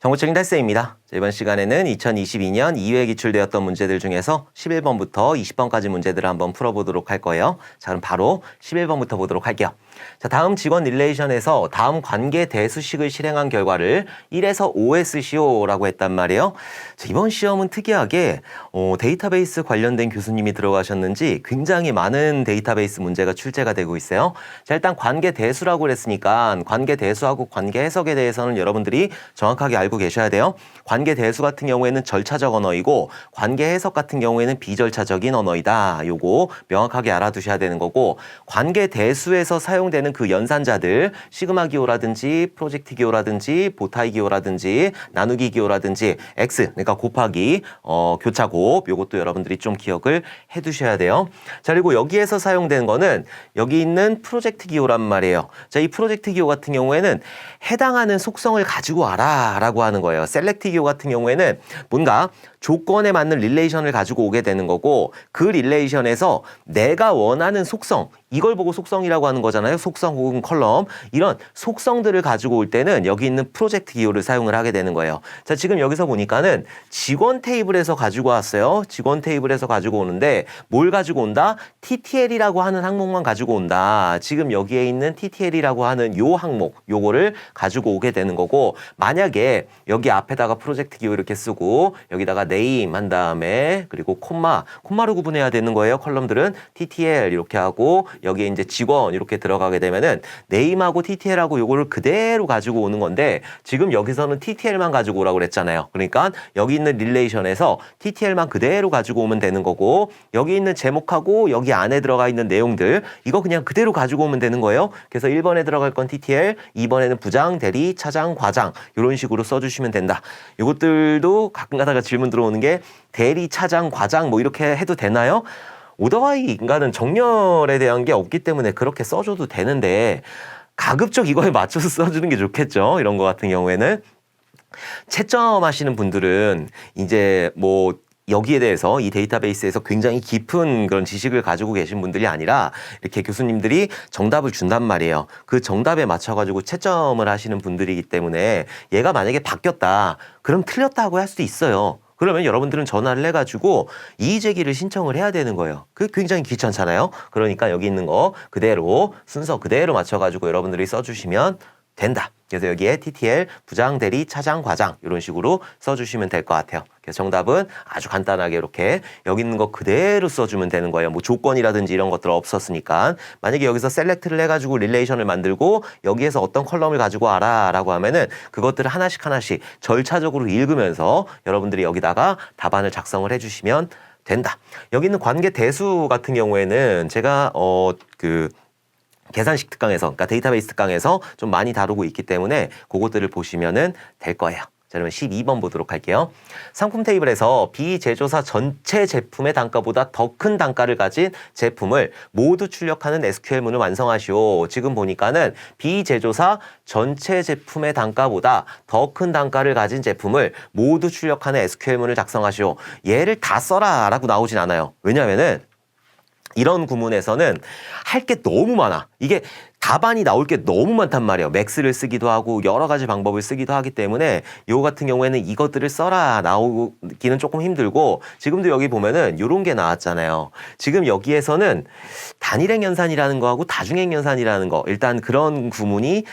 정보적인 탈세입니다. 이번 시간에는 2022년 2회 기출되었던 문제들 중에서 11번부터 20번까지 문제들을 한번 풀어보도록 할 거예요. 자, 그럼 바로 11번부터 보도록 할게요. 자, 다음 직원 릴레이션에서 다음 관계 대수식을 실행한 결과를 1에서 5에 쓰시오라고 했단 말이에요. 자, 이번 시험은 특이하게 데이터베이스 관련된 교수님이 들어가셨는지 굉장히 많은 데이터베이스 문제가 출제가 되고 있어요. 자, 일단 관계 대수라고 그랬으니까 관계 대수하고 관계 해석에 대해서는 여러분들이 정확하게 알고 계셔야 돼요. 관계 대수 같은 경우에는 절차적 언어이고 관계 해석 같은 경우에는 비절차적인 언어이다. 요거 명확하게 알아두셔야 되는 거고, 관계 대수에서 사용되는 그 연산자들 시그마 기호라든지 프로젝트 기호라든지 보타이 기호라든지 나누기 기호라든지 X 그러니까 곱하기 교차 곱, 요것도 여러분들이 좀 기억을 해 두셔야 돼요. 자, 그리고 여기에서 사용되는 거는 여기 있는 프로젝트 기호란 말이에요. 자, 이 프로젝트 기호 같은 경우에는 해당하는 속성을 가지고 와라 라고 하는 거예요. 셀렉트 기호 같은 경우에는 뭔가 조건에 맞는 릴레이션을 가지고 오게 되는 거고, 그 릴레이션에서 내가 원하는 속성, 이걸 보고 속성이라고 하는 거잖아요. 속성 혹은 컬럼, 이런 속성들을 가지고 올 때는 여기 있는 프로젝트 기호를 사용을 하게 되는 거예요. 자, 지금 여기서 보니까는 직원 테이블에서 가지고 왔어요. 직원 테이블에서 가지고 오는데 뭘 가지고 온다? TTL이라고 하는 항목만 가지고 온다. 지금 여기에 있는 TTL이라고 하는 요 항목, 요거를 가지고 오게 되는 거고, 만약에 여기 앞에다가 프로젝트 기호 이렇게 쓰고 여기다가 네임 한 다음에 그리고 콤마로 구분해야 되는 거예요. 컬럼들은 TTL 이렇게 하고 여기에 이제 직원 이렇게 들어가게 되면은 네임하고 TTL하고 요거를 그대로 가지고 오는 건데, 지금 여기서는 TTL만 가지고 오라고 그랬잖아요. 그러니까 여기 있는 릴레이션에서 TTL만 그대로 가지고 오면 되는 거고, 여기 있는 제목하고 여기 안에 들어가 있는 내용들 이거 그냥 그대로 가지고 오면 되는 거예요. 그래서 1번에 들어갈 건 TTL, 2번에는 부장, 대리, 차장, 과장 이런 식으로 써주시면 된다. 이것들도 가끔 가다가 질문 들어오는 게 대리, 차장, 과장 뭐 이렇게 해도 되나요? 오더와이 인간은 정렬에 대한 게 없기 때문에 그렇게 써줘도 되는데 가급적 이거에 맞춰서 써주는 게 좋겠죠. 이런 거 같은 경우에는 채점 하시는 분들은 이제 뭐 여기에 대해서 이 데이터베이스에서 굉장히 깊은 그런 지식을 가지고 계신 분들이 아니라 이렇게 교수님들이 정답을 준단 말이에요. 그 정답에 맞춰가지고 채점을 하시는 분들이기 때문에 얘가 만약에 바뀌었다, 그럼 틀렸다고 할 수도 있어요. 그러면 여러분들은 전화를 해가지고 이의제기를 신청을 해야 되는 거예요. 그게 굉장히 귀찮잖아요. 그러니까 여기 있는 거 그대로 순서 그대로 맞춰가지고 여러분들이 써주시면 된다. 그래서 여기에 TTL, 부장, 대리, 차장, 과장 이런 식으로 써주시면 될 것 같아요. 그래서 정답은 아주 간단하게 이렇게 여기 있는 거 그대로 써주면 되는 거예요. 뭐 조건이라든지 이런 것들 없었으니까. 만약에 여기서 셀렉트를 해가지고 릴레이션을 만들고 여기에서 어떤 컬럼을 가지고 와라 라고 하면은 그것들을 하나씩 하나씩 절차적으로 읽으면서 여러분들이 여기다가 답안을 작성을 해주시면 된다. 여기 있는 관계 대수 같은 경우에는 제가 계산식 특강에서, 그러니까 데이터베이스 특강에서 좀 많이 다루고 있기 때문에 그것들을 보시면은 될 거예요. 자, 그러면 12번 보도록 할게요. 상품 테이블에서 비제조사 전체 제품의 단가보다 더 큰 단가를 가진 제품을 모두 출력하는 SQL문을 완성하시오. 지금 보니까는 비제조사 전체 제품의 단가보다 더 큰 단가를 가진 제품을 모두 출력하는 SQL문을 작성하시오. 얘를 다 써라 라고 나오진 않아요. 왜냐면은 이런 구문에서는 할 게 너무 많아. 이게 답안이 나올 게 너무 많단 말이에요. 맥스를 쓰기도 하고 여러 가지 방법을 쓰기도 하기 때문에 요 같은 경우에는 이것들을 써라 나오기는 조금 힘들고, 지금도 여기 보면은 요런 게 나왔잖아요. 지금 여기에서는 단일행 연산이라는 거하고 다중행 연산이라는 거, 일단 그런 구문이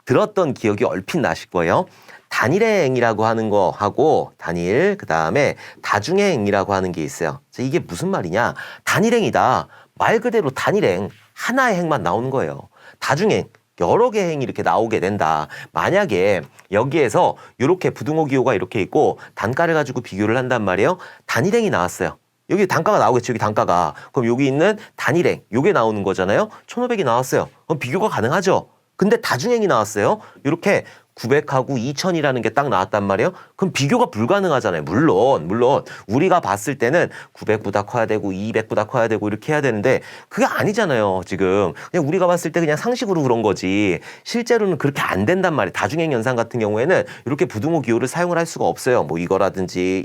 들었던 기억이 얼핏 나실 거예요. 단일행이라고 하는 거 하고 단일, 그 다음에 다중행이라고 하는 게 있어요. 이게 무슨 말이냐? 단일행이다. 말 그대로 단일행, 하나의 행만 나오는 거예요. 다중행, 여러 개의 행이 이렇게 나오게 된다. 만약에 여기에서 이렇게 부등호 기호가 이렇게 있고 단가를 가지고 비교를 한단 말이에요. 단일행이 나왔어요. 여기 단가가 나오겠죠. 여기 단가가. 그럼 여기 있는 단일행, 요게 나오는 거잖아요. 1,500이 나왔어요. 그럼 비교가 가능하죠. 근데 다중행이 나왔어요. 이렇게 900하고 2000이라는 게 딱 나왔단 말이에요. 그럼 비교가 불가능하잖아요. 물론 우리가 봤을 때는 900보다 커야 되고 200보다 커야 되고 이렇게 해야 되는데 그게 아니잖아요. 지금 그냥 우리가 봤을 때 그냥 상식으로 그런 거지 실제로는 그렇게 안 된단 말이에요. 다중행 연산 같은 경우에는 이렇게 부등호 기호를 사용을 할 수가 없어요. 뭐 이거라든지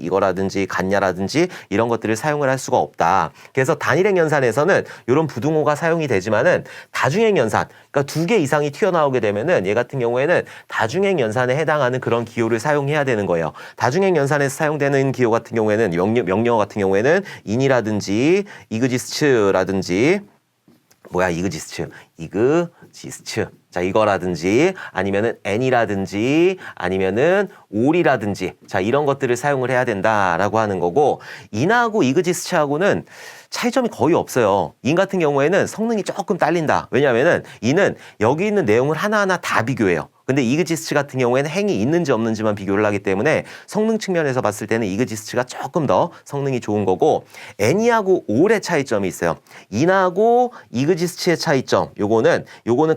같냐라든지 이런 것들을 사용을 할 수가 없다. 그래서 단일행 연산에서는 이런 부등호가 사용이 되지만은 다중행 연산, 그러니까 2개 이상이 튀어나오게 되면은 얘 같은 경우에는 다중행 다중행 연산에 해당하는 그런 기호를 사용해야 되는 거예요. 다중행 연산에서 사용되는 기호 같은 경우에는 명령어 같은 경우에는 in이라든지 exist라든지 이그지스츠. 자, 이거라든지 아니면은 n이라든지 아니면은 all이라든지 자, 이런 것들을 사용을 해야 된다라고 하는 거고 in하고 exist하고는 차이점이 거의 없어요. in 같은 경우에는 성능이 조금 딸린다. 왜냐면은 in은 여기 있는 내용을 하나하나 다 비교해요. 근데 exist 같은 경우에는 행이 있는지 없는지만 비교를 하기 때문에 성능 측면에서 봤을 때는 exist가 조금 더 성능이 좋은 거고 any하고 all의 차이점이 있어요. in하고 exist의 차이점 요거는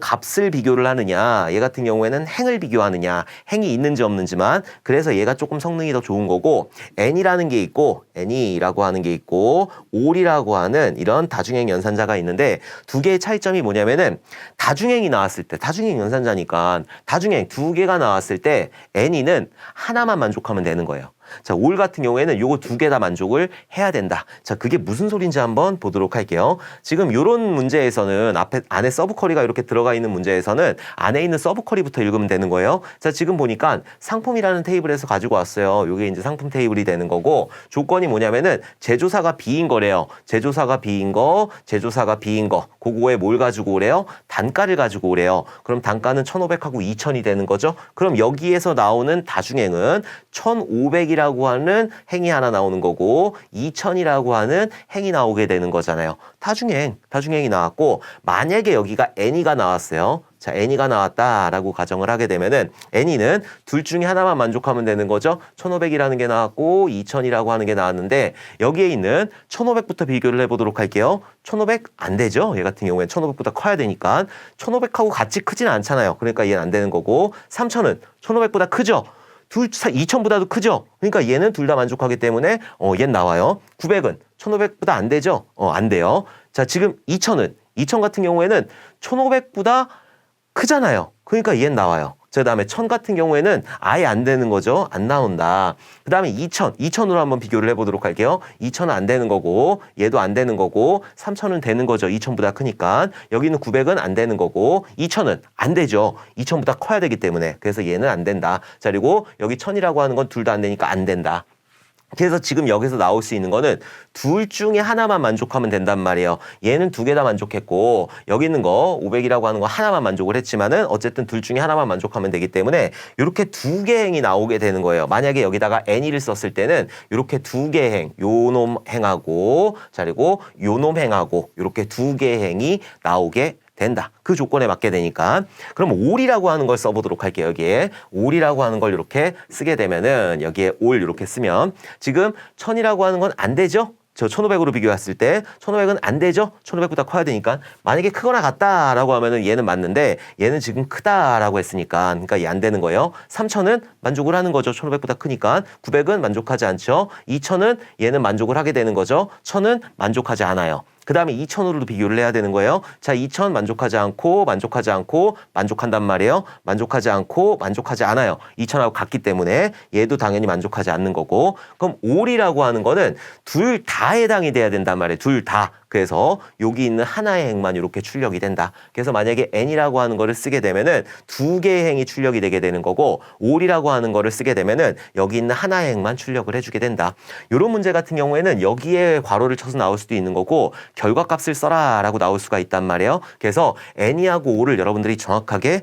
값을 비교를 하느냐 얘 같은 경우에는 행을 비교하느냐 행이 있는지 없는지만 그래서 얘가 조금 성능이 더 좋은 거고 any라는 게 있고 any라고 하는 게 있고 all이라고 하는 이런 다중행 연산자가 있는데 두 개의 차이점이 뭐냐면은 다중행이 나왔을 때 다중행 연산자니까 다중행 두 개가 나왔을 때 any는 하나만 만족하면 되는 거예요. 자, all 같은 경우에는 요거 두 개 다 만족을 해야 된다. 자, 그게 무슨 소린지 한번 보도록 할게요. 지금 요런 문제에서는 안에 서브쿼리가 이렇게 들어가 있는 문제에서는 안에 있는 서브쿼리부터 읽으면 되는 거예요. 자, 지금 보니까 상품이라는 테이블에서 가지고 왔어요. 요게 이제 상품 테이블이 되는 거고 조건이 뭐냐면은 제조사가 B인 거래요. 제조사가 B인 거, 그거에 뭘 가지고 오래요? 단가를 가지고 오래요. 그럼 단가는 1,500하고 2,000이 되는 거죠. 그럼 여기에서 나오는 다중행은 1,500이라고 하는 행이 하나 나오는 거고 2,000이라고 하는 행이 나오게 되는 거잖아요. 다중행이 나왔고 만약에 여기가 any가 나왔어요. 자, any가 나왔다라고 가정을 하게 되면은 any는 둘 중에 하나만 만족하면 되는 거죠. 1,500이라는 게 나왔고 2,000이라고 하는 게 나왔는데 여기에 있는 1,500부터 비교를 해보도록 할게요. 1,500 안 되죠. 얘 같은 경우에는 1,500보다 커야 되니까 1,500하고 같이 크진 않잖아요. 그러니까 얘는 안 되는 거고 3,000은 1,500보다 크죠. 2,000보다도 크죠. 그러니까 얘는 둘 다 만족하기 때문에 얘는 나와요. 900은 1,500보다 안 되죠. 안 돼요. 자, 지금 2,000은 2,000 같은 경우에는 1,500보다 크잖아요. 그러니까 얘는 나와요. 그 다음에 1,000 같은 경우에는 아예 안 되는 거죠. 안 나온다. 그 다음에 2,000으로 한번 비교를 해보도록 할게요. 2,000은 안 되는 거고 얘도 안 되는 거고 3,000은 되는 거죠. 2,000보다 크니까. 여기는 900은 안 되는 거고 2,000은 안 되죠. 2,000보다 커야 되기 때문에. 그래서 얘는 안 된다. 자, 그리고 여기 1,000이라고 하는 건 둘 다 안 되니까 안 된다. 그래서 지금 여기서 나올 수 있는 거는 둘 중에 하나만 만족하면 된단 말이에요. 얘는 두 개 다 만족했고 여기 있는 거 500이라고 하는 거 하나만 만족을 했지만은 어쨌든 둘 중에 하나만 만족하면 되기 때문에 이렇게 두 개 행이 나오게 되는 거예요. 만약에 여기다가 any를 썼을 때는 이렇게 두 개 행, 요놈 행하고 자, 그리고 요놈 행하고 이렇게 두 개 행이 나오게 된다. 그 조건에 맞게 되니까. 그럼 all이라고 하는 걸 써보도록 할게요. 여기에 all이라고 하는 걸 이렇게 쓰게 되면은 여기에 all 이렇게 쓰면 지금 1,000이라고 하는 건 안 되죠? 저 1,500으로 비교했을 때 1,500은 안 되죠? 1,500보다 커야 되니까. 만약에 크거나 같다라고 하면은 얘는 맞는데 얘는 지금 크다라고 했으니까 그러니까 얘 안 되는 거예요. 3,000은 만족을 하는 거죠. 1,500보다 크니까. 900은 만족하지 않죠. 2,000은 얘는 만족을 하게 되는 거죠. 1,000은 만족하지 않아요. 그 다음에 2,000으로도 비교를 해야 되는 거예요. 자, 2,000 만족하지 않고 만족한단 말이에요. 만족하지 않고 만족하지 않아요. 2,000하고 같기 때문에 얘도 당연히 만족하지 않는 거고 그럼 all이라고 하는 거는 둘 다 해당이 돼야 된단 말이에요. 둘 다. 그래서 여기 있는 하나의 행만 이렇게 출력이 된다. 그래서 만약에 n이라고 하는 거를 쓰게 되면은 두 개의 행이 출력이 되게 되는 거고 all이라고 하는 거를 쓰게 되면은 여기 있는 하나의 행만 출력을 해주게 된다. 이런 문제 같은 경우에는 여기에 괄호를 쳐서 나올 수도 있는 거고 결과값을 써라 라고 나올 수가 있단 말이에요. 그래서 n이하고 all을 여러분들이 정확하게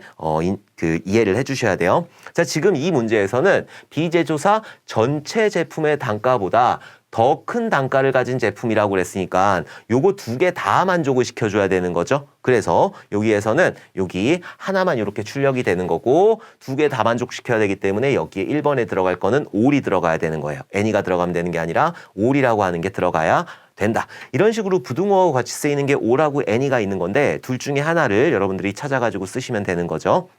이해를 해주셔야 돼요. 자, 지금 이 문제에서는 비제조사 전체 제품의 단가보다 더 큰 단가를 가진 제품이라고 그랬으니까 요거 두 개 다 만족을 시켜줘야 되는 거죠. 그래서 여기에서는 여기 하나만 이렇게 출력이 되는 거고 두 개 다 만족시켜야 되기 때문에 여기에 1번에 들어갈 거는 all이 들어가야 되는 거예요. any가 들어가면 되는 게 아니라 all이라고 하는 게 들어가야 된다. 이런 식으로 부등호하고 같이 쓰이는 게 all하고 any가 있는 건데 둘 중에 하나를 여러분들이 찾아가지고 쓰시면 되는 거죠.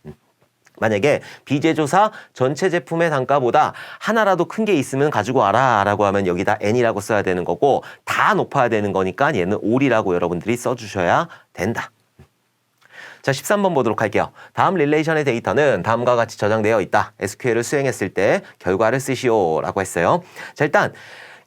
만약에 비제조사 전체 제품의 단가보다 하나라도 큰 게 있으면 가지고 와라 라고 하면 여기다 n이라고 써야 되는 거고 다 높아야 되는 거니까 얘는 all이라고 여러분들이 써주셔야 된다. 자, 13번 보도록 할게요. 다음 릴레이션의 데이터는 다음과 같이 저장되어 있다. SQL을 수행했을 때 결과를 쓰시오 라고 했어요. 자, 일단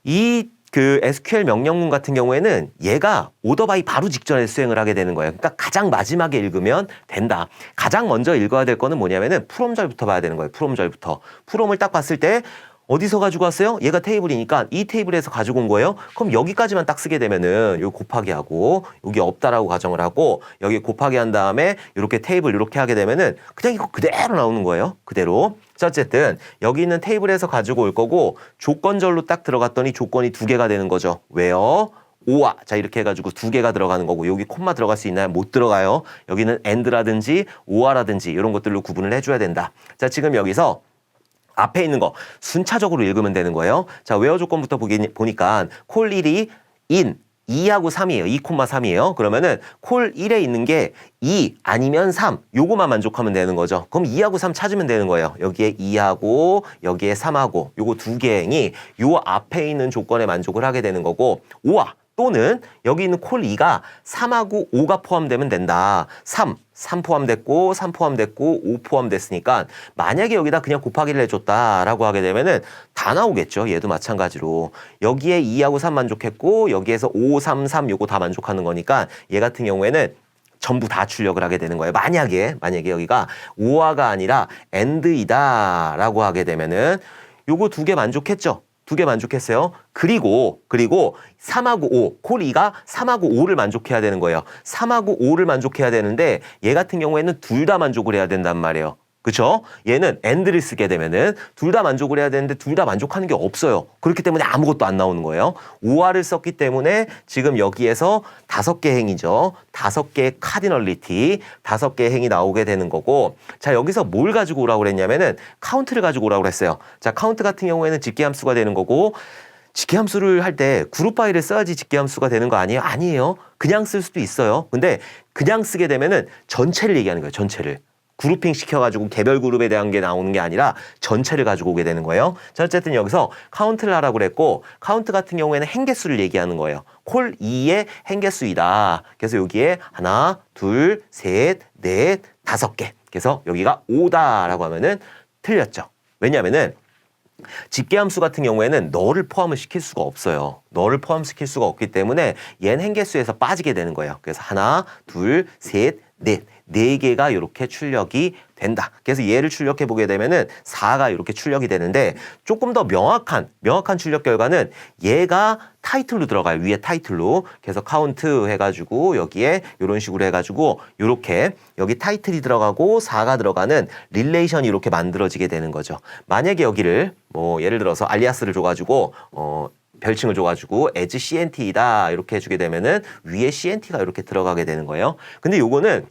이 그 SQL 명령문 같은 경우에는 얘가 오더바이 바로 직전에 수행을 하게 되는 거예요. 그러니까 가장 마지막에 읽으면 된다. 가장 먼저 읽어야 될 거는 뭐냐면은 프롬절부터 봐야 되는 거예요. 프롬절부터. 프롬을 딱 봤을 때 어디서 가지고 왔어요? 얘가 테이블이니까 이 테이블에서 가지고 온 거예요. 그럼 여기까지만 딱 쓰게 되면은 요 곱하기 하고 여기 없다라고 가정을 하고 여기 곱하기 한 다음에 이렇게 테이블 이렇게 하게 되면은 그냥 이거 그대로 나오는 거예요. 그대로. 자, 어쨌든 여기 있는 테이블에서 가지고 올 거고 조건절로 딱 들어갔더니 조건이 2개가 되는 거죠. 왜요? 오와. 자, 이렇게 해가지고 2개가 들어가는 거고 여기 콤마 들어갈 수 있나요? 못 들어가요. 여기는 and라든지 오와라든지 이런 것들로 구분을 해줘야 된다. 자, 지금 여기서 앞에 있는 거 순차적으로 읽으면 되는 거예요. 자, 웨어 조건부터 보니까 콜 1이 in 2하고 3이에요. 2,3이에요. 그러면은 콜 1에 있는 게 2 아니면 3 요거만 만족하면 되는 거죠. 그럼 2하고 3 찾으면 되는 거예요. 여기에 2하고 여기에 3하고 요거 2개행이 요 앞에 있는 조건에 만족을 하게 되는 거고 오와 또는 여기 있는 콜 2가 3하고 5가 포함되면 된다. 3 포함됐고 3 포함됐고 5 포함됐으니까 만약에 여기다 그냥 곱하기를 해줬다라고 하게 되면은 다 나오겠죠. 얘도 마찬가지로. 여기에 2하고 3 만족했고 여기에서 5, 3, 3 요거 다 만족하는 거니까 얘 같은 경우에는 전부 다 출력을 하게 되는 거예요. 만약에 여기가 오화가 아니라 and이다라고 하게 되면은 요거 2개 만족했죠. 2개 만족했어요. 그리고 3하고 5, 콜 2가 3하고 5를 만족해야 되는 거예요. 3하고 5를 만족해야 되는데 얘 같은 경우에는 둘 다 만족을 해야 된단 말이에요. 그쵸? 얘는 and를 쓰게 되면은 둘 다 만족을 해야 되는데 둘 다 만족하는 게 없어요. 그렇기 때문에 아무것도 안 나오는 거예요. 오화를 썼기 때문에 지금 여기에서 5개 행이죠. 5개의 카디널리티, 5개의 행이 나오게 되는 거고 자, 여기서 뭘 가지고 오라고 그랬냐면은 카운트를 가지고 오라고 그랬어요. 자, 카운트 같은 경우에는 직계함수가 되는 거고 직계함수를 할 때 그룹 바이를 써야지 직계함수가 되는 거 아니에요? 아니에요. 그냥 쓸 수도 있어요. 근데 그냥 쓰게 되면은 전체를 얘기하는 거예요. 전체를. 그룹핑 시켜가지고 개별 그룹에 대한 게 나오는 게 아니라 전체를 가지고 오게 되는 거예요. 자, 어쨌든 여기서 카운트를 하라고 그랬고 카운트 같은 경우에는 행개수를 얘기하는 거예요. 콜 2의 행개수이다. 그래서 여기에 하나, 둘, 셋, 넷, 5개. 그래서 여기가 5다라고 하면은 틀렸죠. 왜냐하면은 집계함수 같은 경우에는 너를 포함을 시킬 수가 없어요. 너를 포함시킬 수가 없기 때문에 얘는 행개수에서 빠지게 되는 거예요. 그래서 하나, 둘, 셋, 넷. 4개가 이렇게 출력이 된다. 그래서 얘를 출력해 보게 되면은 4가 이렇게 출력이 되는데 조금 더 명확한 출력 결과는 얘가 타이틀로 들어가요. 위에 타이틀로. 그래서 카운트 해가지고 여기에 이런 식으로 해가지고 이렇게 여기 타이틀이 들어가고 4가 들어가는 릴레이션이 이렇게 만들어지게 되는 거죠. 만약에 여기를 뭐 예를 들어서 알리아스를 줘가지고 별칭을 줘가지고 as CNT이다 이렇게 해주게 되면은 위에 CNT가 이렇게 들어가게 되는 거예요. 근데 요거는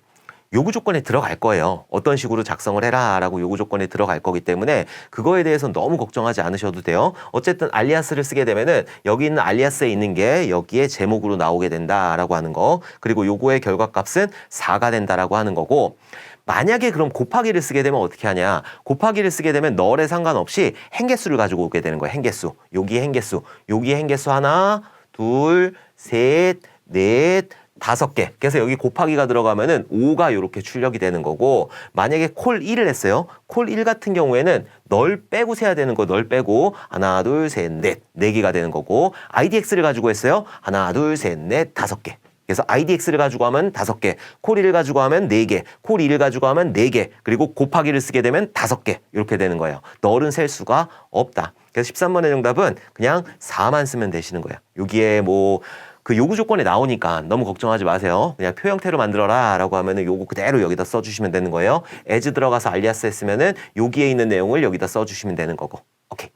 요구 조건에 들어갈 거예요. 어떤 식으로 작성을 해라 라고 요구 조건에 들어갈 거기 때문에 그거에 대해서 너무 걱정하지 않으셔도 돼요. 어쨌든 알리아스를 쓰게 되면은 여기 있는 알리아스에 있는 게 여기에 제목으로 나오게 된다라고 하는 거 그리고 요거의 결과값은 4가 된다라고 하는 거고 만약에 그럼 곱하기를 쓰게 되면 어떻게 하냐. 곱하기를 쓰게 되면 널에 상관없이 행개수를 가지고 오게 되는 거예요. 행개수. 여기에 행개수 하나, 둘, 셋, 넷, 5개. 그래서 여기 곱하기가 들어가면은 5가 이렇게 출력이 되는 거고 만약에 콜 1을 했어요. 콜 1 같은 경우에는 널 빼고 세야 되는 거 널 빼고 하나, 둘, 셋, 넷. 4개가 되는 거고 IDX를 가지고 했어요. 하나, 둘, 셋, 넷, 5개. 그래서 IDX를 가지고 하면 5개, 콜 1을 가지고 하면 4개, 콜 2를 가지고 하면 4개, 그리고 곱하기를 쓰게 되면 5개 이렇게 되는 거예요. 널은 셀 수가 없다. 그래서 13번의 정답은 그냥 4만 쓰면 되시는 거예요. 여기에 뭐 그 요구 조건에 나오니까 너무 걱정하지 마세요. 그냥 표 형태로 만들어라 라고 하면은 요거 그대로 여기다 써주시면 되는 거예요. as 들어가서 알리아스 했으면은 여기에 있는 내용을 여기다 써주시면 되는 거고. 오케이.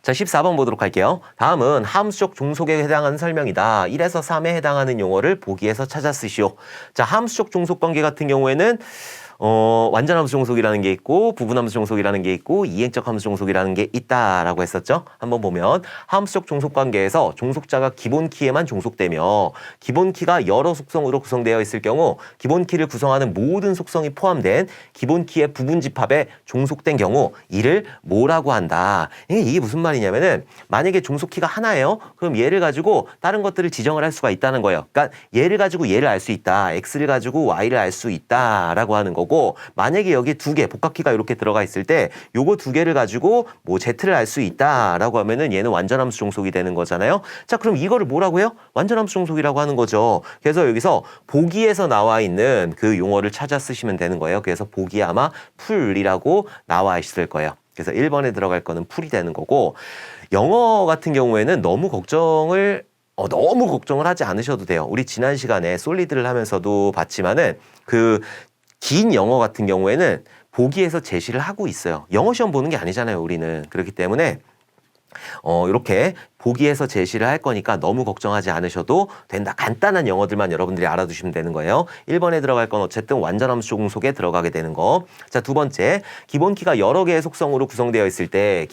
자, 14번 보도록 할게요. 다음은 함수적 종속에 해당하는 설명이다. 1에서 3에 해당하는 용어를 보기에서 찾아 쓰시오. 자, 함수적 종속 관계 같은 경우에는 완전 함수 종속이라는 게 있고 부분 함수 종속이라는 게 있고 이행적 함수 종속이라는 게 있다라고 했었죠. 한번 보면 함수적 종속 관계에서 종속자가 기본 키에만 종속되며 기본 키가 여러 속성으로 구성되어 있을 경우 기본 키를 구성하는 모든 속성이 포함된 기본 키의 부분 집합에 종속된 경우 이를 뭐라고 한다. 이게 무슨 말이냐면은 만약에 종속 키가 하나예요. 그럼 얘를 가지고 다른 것들을 지정을 할 수가 있다는 거예요. 그러니까 얘를 가지고 얘를 알 수 있다. x를 가지고 y를 알 수 있다라고 하는 거고 거고, 만약에 여기 두 개, 복합키가 이렇게 들어가 있을 때 요거 두 개를 가지고 뭐 Z를 알 수 있다라고 하면은 얘는 완전함수 종속이 되는 거잖아요. 자, 그럼 이거를 뭐라고 해요? 완전함수 종속이라고 하는 거죠. 그래서 여기서 보기에서 나와 있는 그 용어를 찾아 쓰시면 되는 거예요. 그래서 보기에 아마 풀이라고 나와 있을 거예요. 그래서 1번에 들어갈 거는 풀이 되는 거고, 영어 같은 경우에는 너무 걱정을 하지 않으셔도 돼요. 우리 지난 시간에 솔리드를 하면서도 봤지만은 그 긴 영어 같은 경우에는 보기에서 제시를 하고 있어요. 영어 시험 보는 게 아니잖아요, 우리는. 그렇기 때문에 이렇게 보기에서 제시를 할 거니까 너무 걱정하지 않으셔도 된다. 간단한 영어들만 여러분들이 알아두시면 되는 거예요. 1번에 들어갈 건 어쨌든 완전함수 종속에 들어가게 되는 거. 자, 두 번째, 기본 키가 여러 개의 속성으로 구성되어 있을 때,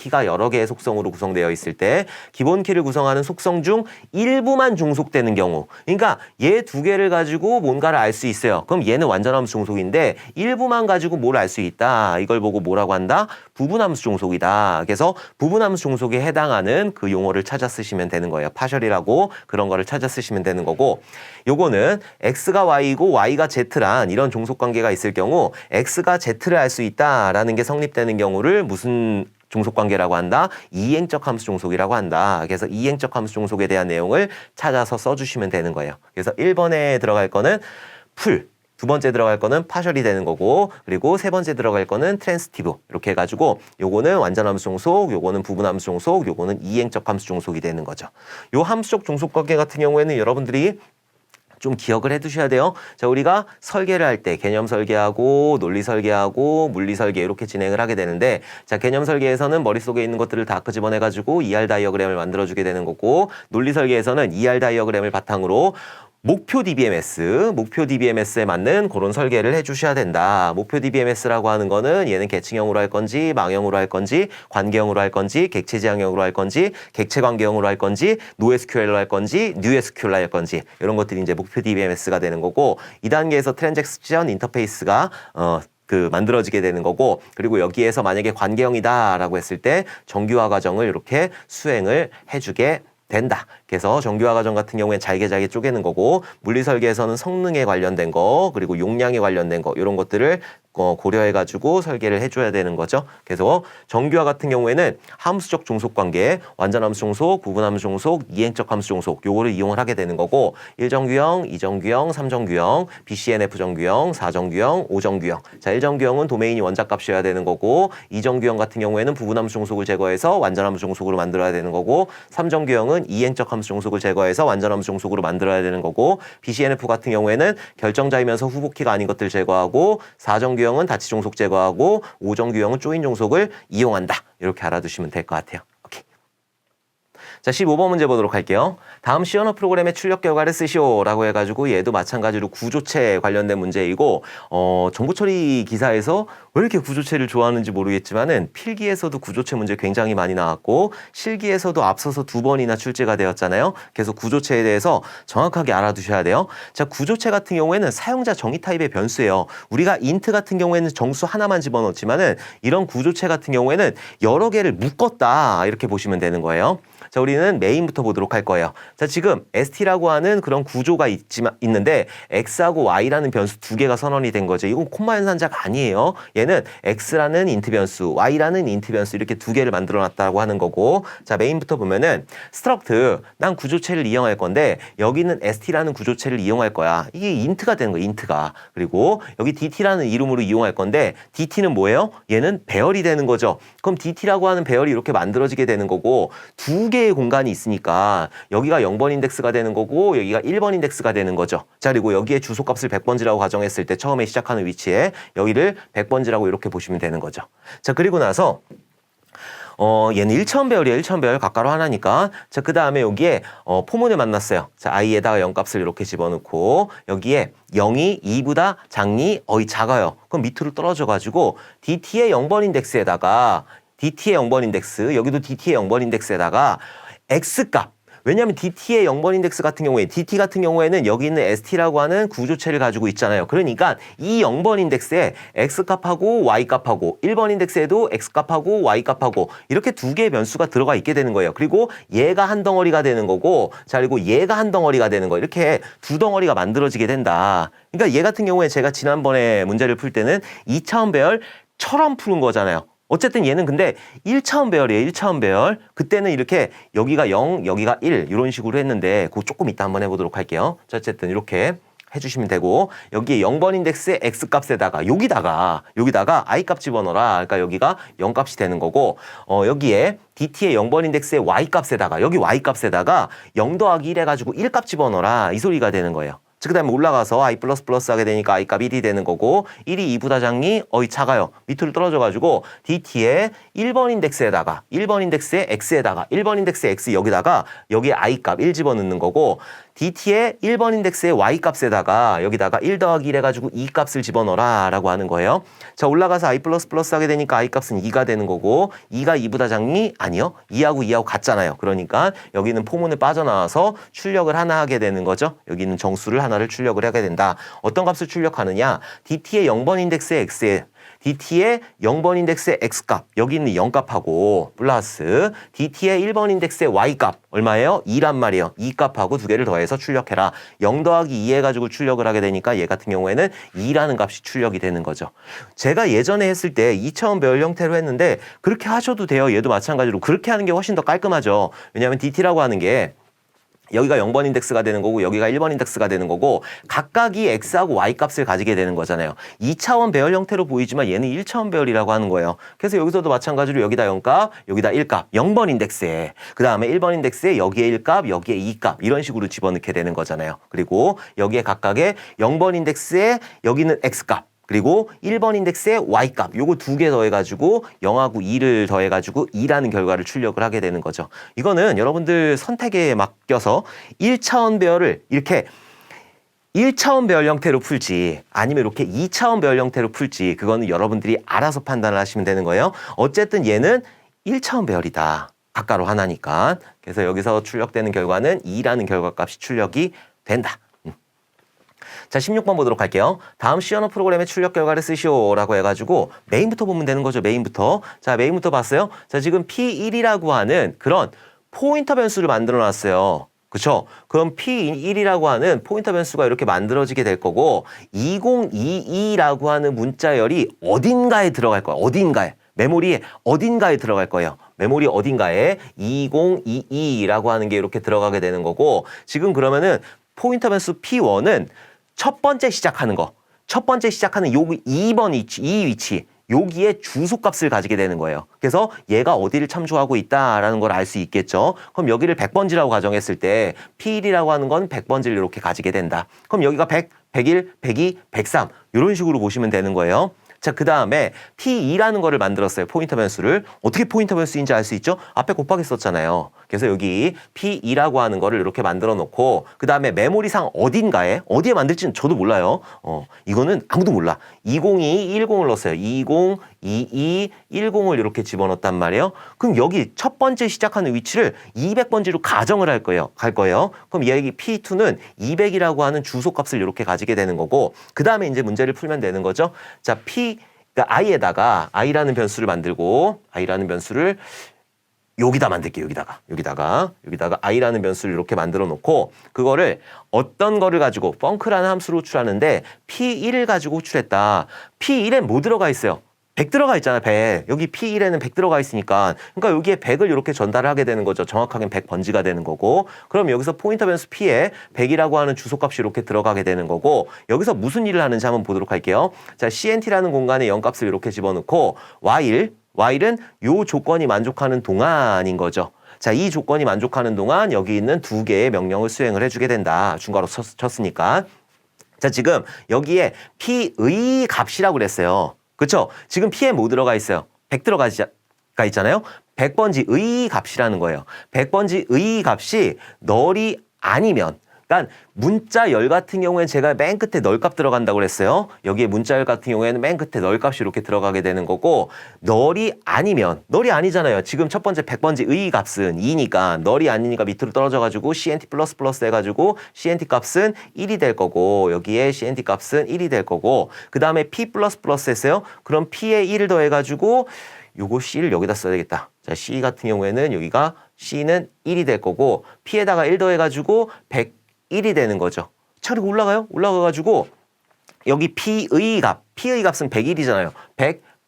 기본 키를 구성하는 속성 중 일부만 종속되는 경우. 그러니까 얘 두 개를 가지고 뭔가를 알 수 있어요. 그럼 얘는 완전함수 종속인데 일부만 가지고 뭘 알 수 있다. 이걸 보고 뭐라고 한다? 부분함수 종속이다. 그래서 부분함수 종속에 해당하는 그 용어를 찾아 쓰시면 되는 거예요. 파셜이라고 그런 거를 찾아 쓰시면 되는 거고, 요거는 x가 y이고 y가 z란 이런 종속 관계가 있을 경우 x가 z를 알 수 있다라는 게 성립되는 경우를 무슨 종속 관계라고 한다? 이행적 함수 종속이라고 한다. 그래서 이행적 함수 종속에 대한 내용을 찾아서 써주시면 되는 거예요. 그래서 1번에 들어갈 거는 풀, 두 번째 들어갈 거는 파셜이 되는 거고, 그리고 세 번째 들어갈 거는 트랜스티브 이렇게 해가지고 요거는 완전함수 종속, 요거는 부분함수 종속, 요거는 이행적 함수 종속이 되는 거죠. 요 함수적 종속 관계 같은 경우에는 여러분들이 좀 기억을 해 두셔야 돼요. 자, 우리가 설계를 할 때 개념 설계하고 논리 설계하고 물리 설계 이렇게 진행을 하게 되는데, 자, 개념 설계에서는 머릿속에 있는 것들을 다 끄집어내 가지고 ER 다이어그램을 만들어 주게 되는 거고, 논리 설계에서는 ER 다이어그램을 바탕으로 목표 DBMS에 맞는 그런 설계를 해주셔야 된다. 목표 DBMS라고 하는 거는 얘는 계층형으로 할 건지, 망형으로 할 건지, 관계형으로 할 건지, 객체지향형으로 할 건지, 객체관계형으로 할 건지, NoSQL로 할 건지, NewSQL로 할 건지, 이런 것들이 이제 목표 DBMS가 되는 거고, 2단계에서 트랜잭션 인터페이스가 만들어지게 되는 거고, 그리고 여기에서 만약에 관계형이다라고 했을 때 정규화 과정을 이렇게 수행을 해주게 된다. 그래서 정규화 과정 같은 경우엔 잘게 쪼개는 거고, 물리 설계에서는 성능에 관련된 거, 그리고 용량에 관련된 거, 이런 것들을 고려해가지고 설계를 해줘야 되는 거죠. 그래서 정규화 같은 경우에는 함수적 종속 관계, 완전함수 종속, 부분함수 종속, 이행적 함수 종속, 요거를 이용을 하게 되는 거고, 1정규형, 2정규형, 3정규형, BCNF 정규형, 4정규형, 5정규형. 자, 1정규형은 도메인이 원자값이어야 되는 거고, 2정규형 같은 경우에는 부분함수 종속을 제거해서 완전함수 종속으로 만들어야 되는 거고, 3정규형은 이행적 함수 종속을 제거해서 완전함수 종속으로 만들어야 되는 거고, BCNF 같은 경우에는 결정자이면서 후보키가 아닌 것들 제거하고, 4정규형은 다치 종속 제거하고, 5정규형은 조인 종속을 이용한다. 이렇게 알아두시면 될 것 같아요. 오케이. 자, 15번 문제 보도록 할게요. 다음 C 언어 프로그램의 출력 결과를 쓰시오라고 해가지고 얘도 마찬가지로 구조체 관련된 문제이고, 정보 처리 기사에서 왜 이렇게 구조체를 좋아하는지 모르겠지만은 필기에서도 구조체 문제 굉장히 많이 나왔고, 실기에서도 앞서서 2번이나 출제가 되었잖아요. 그래서 구조체에 대해서 정확하게 알아두셔야 돼요. 자, 구조체 같은 경우에는 사용자 정의 타입의 변수예요. 우리가 int 같은 경우에는 정수 하나만 집어넣지만은 이런 구조체 같은 경우에는 여러 개를 묶었다, 이렇게 보시면 되는 거예요. 자, 우리는 메인부터 보도록 할 거예요. 자, 지금 st라고 하는 그런 구조가 있는데 x하고 y라는 변수 두 개가 선언이 된 거죠. 이건 콤마 연산자가 아니에요. 얘는 x라는 인트 변수, y라는 인트 변수 이렇게 두 개를 만들어 놨다고 하는 거고, 자, 메인부터 보면은 struct, 난 구조체를 이용할 건데 여기는 st라는 구조체를 이용할 거야. 이게 int가 되는 거야, int가. 그리고 여기 dt라는 이름으로 이용할 건데 dt는 뭐예요? 얘는 배열이 되는 거죠. 그럼 dt라고 하는 배열이 이렇게 만들어지게 되는 거고, 두 개의 공간이 있으니까 여기가 0번 인덱스가 되는 거고 여기가 1번 인덱스가 되는 거죠. 자, 그리고 여기에 주소값을 100번지라고 가정했을 때 처음에 시작하는 위치에 여기를 100번지라고 이렇게 보시면 되는 거죠. 자, 그리고 나서 얘는 1차원 배열이에요. 1차원 배열 각가로 하나니까. 자, 그 다음에 여기에 포문을 만났어요. 자, i에다가 0값을 이렇게 집어넣고 여기에 0이 2보다 작니? 작아요. 그럼 밑으로 떨어져가지고 dt의 0번 인덱스에다가 dt의 0번 인덱스, 여기도 dt의 0번 인덱스에다가 x값, 왜냐하면 DT의 0번 인덱스 같은 경우에 DT 같은 경우에는 여기 있는 ST라고 하는 구조체를 가지고 있잖아요. 그러니까 이 0번 인덱스에 X값하고 Y값하고 1번 인덱스에도 X값하고 Y값하고 이렇게 두 개의 변수가 들어가 있게 되는 거예요. 그리고 얘가 한 덩어리가 되는 거고 자 그리고 얘가 한 덩어리가 되는 거 이렇게 두 덩어리가 만들어지게 된다. 그러니까 얘 같은 경우에 제가 지난번에 문제를 풀 때는 2차원 배열처럼 푸는 거잖아요. 어쨌든 얘는 근데 1차원 배열이에요. 1차원 배열. 그때는 이렇게 여기가 0, 여기가 1 이런 식으로 했는데 그거 조금 이따 한번 해보도록 할게요. 자, 어쨌든 이렇게 해주시면 되고 여기에 0번 인덱스의 X값에다가 여기다가 I값 집어넣어라. 그러니까 여기가 0값이 되는 거고 여기에 DT의 0번 인덱스의 Y값에다가 여기 Y값에다가 0 더하기 1 해가지고 1값 집어넣어라. 이 소리가 되는 거예요. 그 다음에 올라가서 I++ 하게 되니까 I값 1이 되는 거고 1이 2부다장이 작아요. 밑으로 떨어져가지고 DT의 1번 인덱스에다가 1번 인덱스의 X에다가 1번 인덱스의 X 여기다가 여기에 I값 1 집어넣는 거고 DT의 1번 인덱스의 Y값에다가 여기다가 1 더하기 1 해가지고 2값을 집어넣어라 라고 하는 거예요. 자 올라가서 I++ 하게 되니까 I값은 2가 되는 거고 2가 2부다장이 아니요. 2하고 2하고 같잖아요. 그러니까 여기는 포문을 빠져나와서 출력을 하나 하게 되는 거죠. 여기는 정수를 하나를 출력을 하게 된다. 어떤 값을 출력하느냐? DT의 0번 인덱스의 X에 DT의 0번 인덱스의 X값 여기 있는 0값하고 플러스 DT의 1번 인덱스의 Y값 얼마예요? 2란 말이에요. 2값하고 두 개를 더해서 출력해라. 0 더하기 2 해가지고 출력을 하게 되니까 얘 같은 경우에는 2라는 값이 출력이 되는 거죠. 제가 예전에 했을 때 2차원 배열 형태로 했는데 그렇게 하셔도 돼요. 얘도 마찬가지로 그렇게 하는 게 훨씬 더 깔끔하죠. 왜냐하면 DT라고 하는 게 여기가 0번 인덱스가 되는 거고 여기가 1번 인덱스가 되는 거고 각각이 X하고 Y값을 가지게 되는 거잖아요. 2차원 배열 형태로 보이지만 얘는 1차원 배열이라고 하는 거예요. 그래서 여기서도 마찬가지로 여기다 0값, 여기다 1값, 0번 인덱스에 그 다음에 1번 인덱스에 여기에 1값, 여기에 2값 이런 식으로 집어넣게 되는 거잖아요. 그리고 여기에 각각의 0번 인덱스에 여기는 X값 그리고 1번 인덱스의 Y값 요거 두 개 더해가지고 0하고 2를 더해가지고 2라는 결과를 출력을 하게 되는 거죠. 이거는 여러분들 선택에 맡겨서 1차원 배열을 이렇게 1차원 배열 형태로 풀지 아니면 이렇게 2차원 배열 형태로 풀지 그거는 여러분들이 알아서 판단을 하시면 되는 거예요. 어쨌든 얘는 1차원 배열이다. 각가로 하나니까. 그래서 여기서 출력되는 결과는 2라는 결과값이 출력이 된다. 자, 16번 보도록 할게요. 다음 C 언어 프로그램의 출력 결과를 쓰시오라고 해가지고 메인부터 보면 되는 거죠. 메인부터. 자, 메인부터 봤어요. 자, 지금 P1이라고 하는 그런 포인터 변수를 만들어 놨어요. 그쵸? 그럼 P1이라고 하는 포인터 변수가 이렇게 만들어지게 될 거고 2022라고 하는 문자열이 어딘가에 들어갈 거야. 어딘가에. 메모리에 어딘가에 들어갈 거예요. 메모리 어딘가에 2022라고 하는 게 이렇게 들어가게 되는 거고 지금 그러면은 포인터 변수 P1은 첫 번째 시작하는 거. 첫 번째 시작하는 요 2번 위치, 이 위치. 여기에 주소값을 가지게 되는 거예요. 그래서 얘가 어디를 참조하고 있다라는 걸 알 수 있겠죠. 그럼 여기를 100번지라고 가정했을 때 P1이라고 하는 건 100번지를 이렇게 가지게 된다. 그럼 여기가 100, 101, 102, 103 이런 식으로 보시면 되는 거예요. 자, 그 다음에 P2라는 거를 만들었어요. 포인터 변수를. 어떻게 포인터 변수인지 알 수 있죠? 앞에 곱하기 썼잖아요. 그래서 여기 P2라고 하는 거를 이렇게 만들어 놓고 그 다음에 메모리상 어딘가에 어디에 만들지는 저도 몰라요. 이거는 아무도 몰라. 202, 10을 넣었어요. 20, 22, 10을 이렇게 집어넣었단 말이에요. 그럼 여기 첫 번째 시작하는 위치를 200번지로 가정을 할 거예요. 그럼 여기 P2는 200이라고 하는 주소값을 이렇게 가지게 되는 거고 그 다음에 이제 문제를 풀면 되는 거죠. 자, 그러니까 I에다가 I라는 변수를 만들고 I라는 변수를 여기다 만들게요. 여기다가 I라는 변수를 이렇게 만들어 놓고 그거를 어떤 거를 가지고 펑크라는 함수로 호출하는데 P1을 가지고 호출했다. P1엔 뭐 들어가 있어요? 100 들어가 있잖아요. 100. 여기 P1에는 100 들어가 있으니까 그러니까 여기에 100을 이렇게 전달을 하게 되는 거죠. 정확하게는 100번지가 되는 거고 그럼 여기서 포인터 변수 P에 100이라고 하는 주소값이 이렇게 들어가게 되는 거고 여기서 무슨 일을 하는지 한번 보도록 할게요. 자, CNT라는 공간에 0값을 이렇게 집어넣고 while은 요 조건이 만족하는 동안인 거죠. 자, 이 조건이 만족하는 동안 여기 있는 두 개의 명령을 수행을 해주게 된다. 중괄호 쳤으니까. 자, 지금 여기에 P의 값이라고 그랬어요. 그렇죠? 지금 P에 뭐 들어가 있어요? 100 들어가 있잖아요. 100번지의 값이라는 거예요. 100번지의 값이 널이 아니면 그러니까 문자열 같은 경우에는 제가 맨 끝에 널값 들어간다고 그랬어요. 여기에 문자열 같은 경우에는 맨 끝에 널값이 이렇게 들어가게 되는 거고 널이 아니면 널이 아니잖아요. 지금 첫 번째 100번째 의 값은 2니까 널이 아니니까 밑으로 떨어져가지고 CNT 플러스 해가지고 CNT 값은 1이 될 거고 여기에 CNT 값은 1이 될 거고 그 다음에 P 플러스 했어요. 그럼 P에 1을 더해가지고 요거 C를 여기다 써야 되겠다. 자, C 같은 경우에는 여기가 C는 1이 될 거고 P에다가 1 더해가지고 101이 되는 거죠. 자, 그리고 올라가요. 올라가가지고 여기 P의 값은 101이잖아요.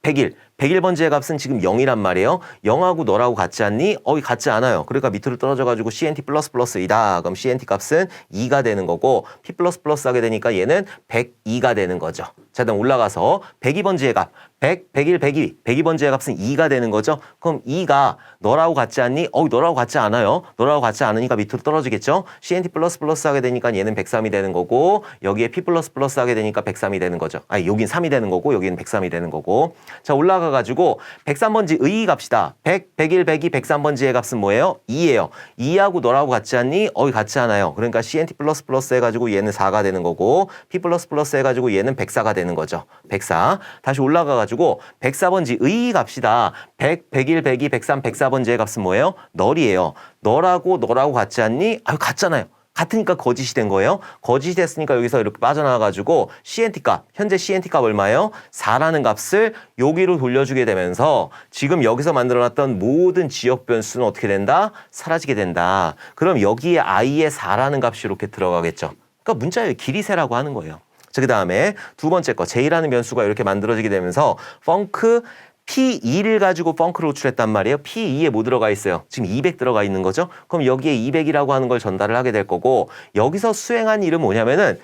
100일 101번째의 값은 지금 0이란 말이에요. 0하고 너라고 같지 않니? 같지 않아요. 그러니까 밑으로 떨어져가지고 CNT 플러스이다. 그럼 CNT 값은 2가 되는 거고 P 플러스 하게 되니까 얘는 102가 되는 거죠. 자, 일단 올라가서 102번째의 값 101, 102번째의 값은 2가 되는 거죠. 그럼 2가 너라고 같지 않니? 너라고 같지 않아요. 너라고 같지 않으니까 밑으로 떨어지겠죠. CNT 플러스 하게 되니까 얘는 103이 되는 거고 여기에 P 플러스 하게 되니까 103이 되는 거죠. 아니, 여긴 3이 되는 거고 여기는 103이 되는 거고. 자, 올라가가지고 103번지 의 값이다. 100, 101, 102, 103번지의 값은 뭐예요? 2예요. 2하고 너라고 같지 않니? 같지 않아요. 그러니까 CNT 플러스 해가지고 얘는 4가 되는 거고 P 플러스 해가지고 얘는 104가 되는 거죠. 104. 다시 올라가가지고 104번지 의 값이다. 100, 101, 102, 103, 104번지의 값은 뭐예요? 널이에요. 너라고 같지 않니? 같잖아요. 같으니까 거짓이 된 거예요. 거짓이 됐으니까 여기서 이렇게 빠져나와가지고 CNT 값, 현재 CNT 값 얼마예요? 4라는 값을 여기로 돌려주게 되면서 지금 여기서 만들어놨던 모든 지역 변수는 어떻게 된다? 사라지게 된다. 그럼 여기에 i의 4라는 값이 이렇게 들어가겠죠. 그러니까 문자의 길이 세라고 하는 거예요. 자, 그 다음에 두 번째 거 J라는 변수가 이렇게 만들어지게 되면서 펑크 P2를 가지고 펑크를 호출했단 말이에요. P2에 뭐 들어가 있어요? 지금 200 들어가 있는 거죠. 그럼 여기에 200이라고 하는 걸 전달을 하게 될 거고 여기서 수행한 일은 뭐냐면은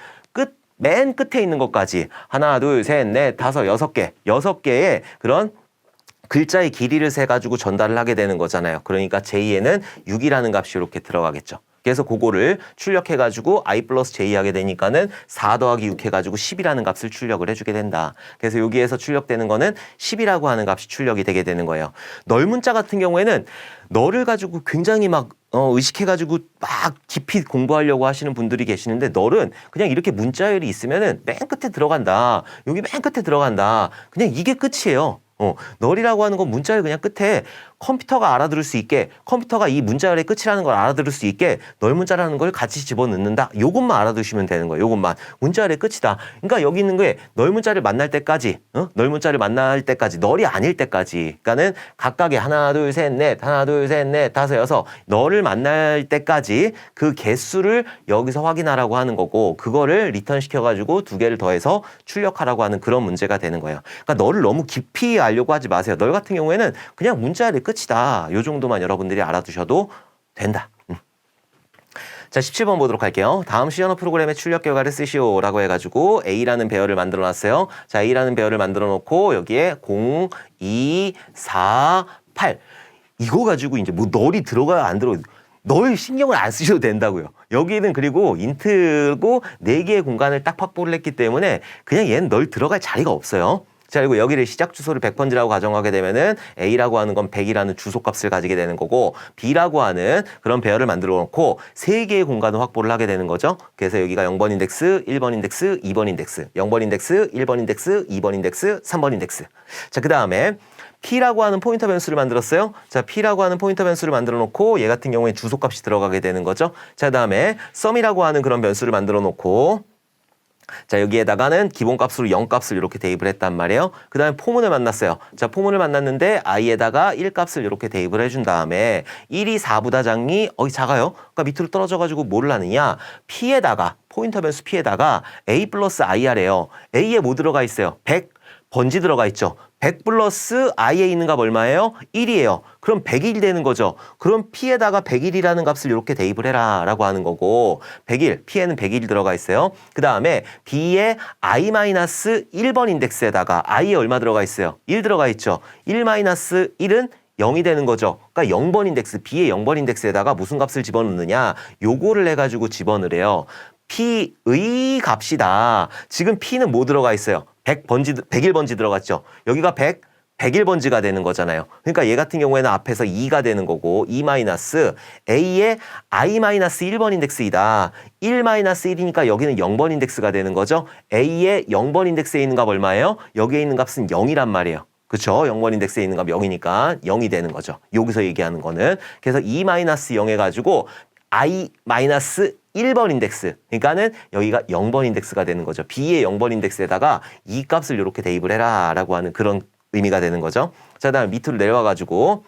맨 끝에 있는 것까지 하나, 둘, 셋, 넷, 다섯, 6개, 6개의 그런 글자의 길이를 세 가지고 전달을 하게 되는 거잖아요. 그러니까 J에는 6이라는 값이 이렇게 들어가겠죠. 그래서 그거를 출력해가지고 I 플러스 J 하게 되니까는 4 더하기 6 해가지고 10이라는 값을 출력을 해주게 된다. 그래서 여기에서 출력되는 거는 10이라고 하는 값이 출력이 되게 되는 거예요. 널 문자 같은 경우에는 널을 가지고 굉장히 막 의식해가지고 막 깊이 공부하려고 하시는 분들이 계시는데 널은 그냥 이렇게 문자열이 있으면은 맨 끝에 들어간다. 여기 맨 끝에 들어간다. 그냥 이게 끝이에요. 널이라고 하는 건 문자열 그냥 끝에 컴퓨터가 알아들을 수 있게 컴퓨터가 이 문자열의 끝이라는 걸 알아들을 수 있게 널 문자라는 걸 같이 집어넣는다. 요것만 알아두시면 되는 거예요. 요것만. 문자열의 끝이다. 그러니까 여기 있는 게 널 문자를 만날 때까지 널 문자를 만날 때까지 널이 아닐 때까지 그러니까는 각각의 하나 둘 셋 넷 하나 둘 셋 넷 다섯 여섯 널을 만날 때까지 그 개수를 여기서 확인하라고 하는 거고 그거를 리턴 시켜가지고 두 개를 더해서 출력하라고 하는 그런 문제가 되는 거예요. 그러니까 널을 너무 깊이 알려고 하지 마세요. 널 같은 경우에는 그냥 문자열의 끝이다. 요 정도만 여러분들이 알아두셔도 된다. 자, 17번 보도록 할게요. 다음 시연어 프로그램의 출력 결과를 쓰시오라고 해가지고 A라는 배열을 만들어 놨어요. 자, A라는 배열을 만들어 놓고 여기에 0, 2, 4, 8 이거 가지고 이제 뭐 널이 들어가요 안 들어가요? 널 신경을 안 쓰셔도 된다고요. 여기는 그리고 인트고 4개의 공간을 딱 확보를 했기 때문에 그냥 얘는 널 들어갈 자리가 없어요. 자, 그리고 여기를 시작 주소를 100번지라고 가정하게 되면은 A라고 하는 건 100이라는 주소값을 가지게 되는 거고 B라고 하는 그런 배열을 만들어 놓고 3개의 공간을 확보를 하게 되는 거죠. 그래서 여기가 0번 인덱스, 1번 인덱스, 2번 인덱스, 0번 인덱스, 1번 인덱스, 2번 인덱스, 3번 인덱스. 자, 그 다음에 P라고 하는 포인터 변수를 만들었어요. 자, P라고 하는 포인터 변수를 만들어 놓고 얘 같은 경우에 주소값이 들어가게 되는 거죠. 자, 그 다음에 sum이라고 하는 그런 변수를 만들어 놓고 자, 여기에다가는 기본값으로 0값을 이렇게 대입을 했단 말이에요. 그 다음에 포문을 만났어요. 자, 포문을 만났는데 i에다가 1값을 이렇게 대입을 해준 다음에 1이 4보다 작니? 작아요. 그러니까 밑으로 떨어져가지고 뭐를 하느냐? P에다가 포인터 변수 P에다가 a 플러스 iR에요. a에 뭐 들어가 있어요? 100 번지 들어가 있죠. 100 플러스 i에 있는 값 얼마예요? 1이에요. 그럼 100일 되는 거죠. 그럼 P에다가 100일이라는 값을 이렇게 대입을 해라 라고 하는 거고 100일, P에는 100일이 들어가 있어요. 그 다음에 B에 i-1번 인덱스에다가 i에 얼마 들어가 있어요? 1 들어가 있죠. 1-1은 0이 되는 거죠. 그러니까 0번 인덱스, B의 0번 인덱스에다가 무슨 값을 집어넣느냐? 요거를 해가지고 집어넣으래요. P의 값이다. 지금 P는 뭐 들어가 있어요? 100번지, 101번지 들어갔죠. 여기가 100 101번지가 되는 거잖아요. 그러니까 얘 같은 경우에는 앞에서 2가 되는 거고 2 마이너스 A의 I-1번 인덱스이다. 1-1이니까 여기는 0번 인덱스가 되는 거죠. A의 0번 인덱스에 있는 값 얼마예요? 여기에 있는 값은 0이란 말이에요. 그쵸? 0번 인덱스에 있는 값 0이니까 0이 되는 거죠. 여기서 얘기하는 거는. 그래서 2-0 해가지고 I-1번 인덱스. 그러니까는 여기가 0번 인덱스가 되는 거죠. B의 0번 인덱스에다가 이 값을 이렇게 대입을 해라 라고 하는 그런 의미가 되는 거죠. 자, 다음 밑으로 내려와가지고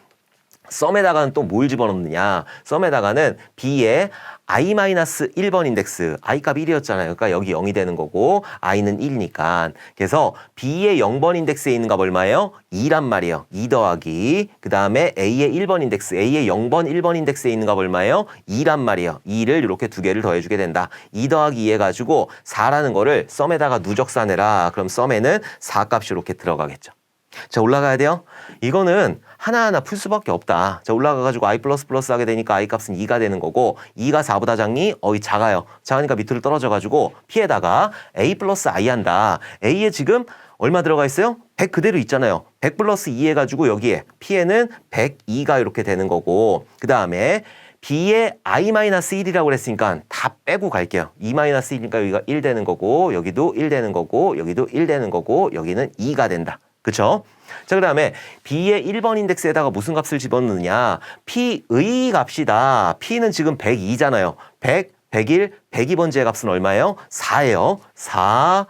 썸에다가는 또 뭘 집어넣느냐. 썸에다가는 B의 I-1번 인덱스. I 값 1이었잖아요. 그러니까 여기 0이 되는 거고 I는 1이니까. 그래서 B의 0번 인덱스에 있는 값 얼마예요? 2란 말이에요. 2 더하기 그 다음에 A의 1번 인덱스. A의 0번 1번 인덱스에 있는 값 얼마예요? 2란 말이에요. 2를 이렇게 두 개를 더해주게 된다. 2 더하기 2 해가지고 4라는 거를 썸에다가 누적사내라. 그럼 썸에는 4 값이 이렇게 들어가겠죠. 자, 올라가야 돼요. 이거는 하나하나 풀 수밖에 없다. 자, 올라가가지고 I++ 하게 되니까 I 값은 2가 되는 거고 2가 4보다 작니? 작아요. 작으니까 밑으로 떨어져가지고 P에다가 A 플러스 I 한다. A에 지금 얼마 들어가 있어요? 100 그대로 있잖아요. 100 플러스 2 해가지고 여기에 P에는 102가 이렇게 되는 거고 그 다음에 B의 I-1이라고 그랬으니까 다 빼고 갈게요. 2-1이니까 여기가 1 되는 거고 여기도 1 되는 거고 여기도 1 되는 거고 여기는 2가 된다. 그쵸? 자, 그 다음에 B의 1번 인덱스에다가 무슨 값을 집어넣느냐. P의 값이다. P는 지금 102잖아요. 100, 101, 102번지의 값은 얼마예요? 4예요. 4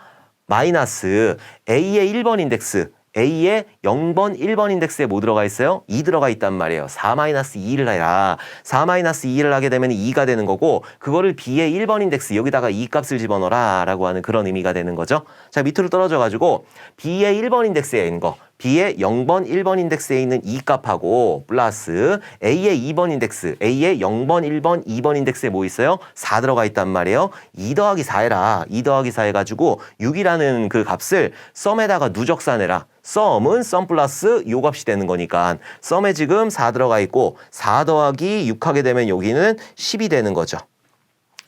마이너스 A의 1번 인덱스. A의 0번, 1번 인덱스에 뭐 들어가 있어요? 2 들어가 있단 말이에요. 4-2를 해라. 4-2를 하게 되면 2가 되는 거고 그거를 B의 1번 인덱스 여기다가 2 값을 집어넣어라 라고 하는 그런 의미가 되는 거죠. 자, 밑으로 떨어져가지고 B의 1번 인덱스에 있는 거 B의 0번, 1번 인덱스에 있는 2 값하고 플러스 A의 2번 인덱스, A의 0번, 1번, 2번 인덱스에 뭐 있어요? 4 들어가 있단 말이에요. 2 더하기 4 해라. 2 더하기 4 해가지고 6이라는 그 값을 썸에다가 누적사내라. 썸은 썸 플러스 요 값이 되는 거니까 썸에 지금 4 들어가 있고 4 더하기 6 하게 되면 여기는 10이 되는 거죠.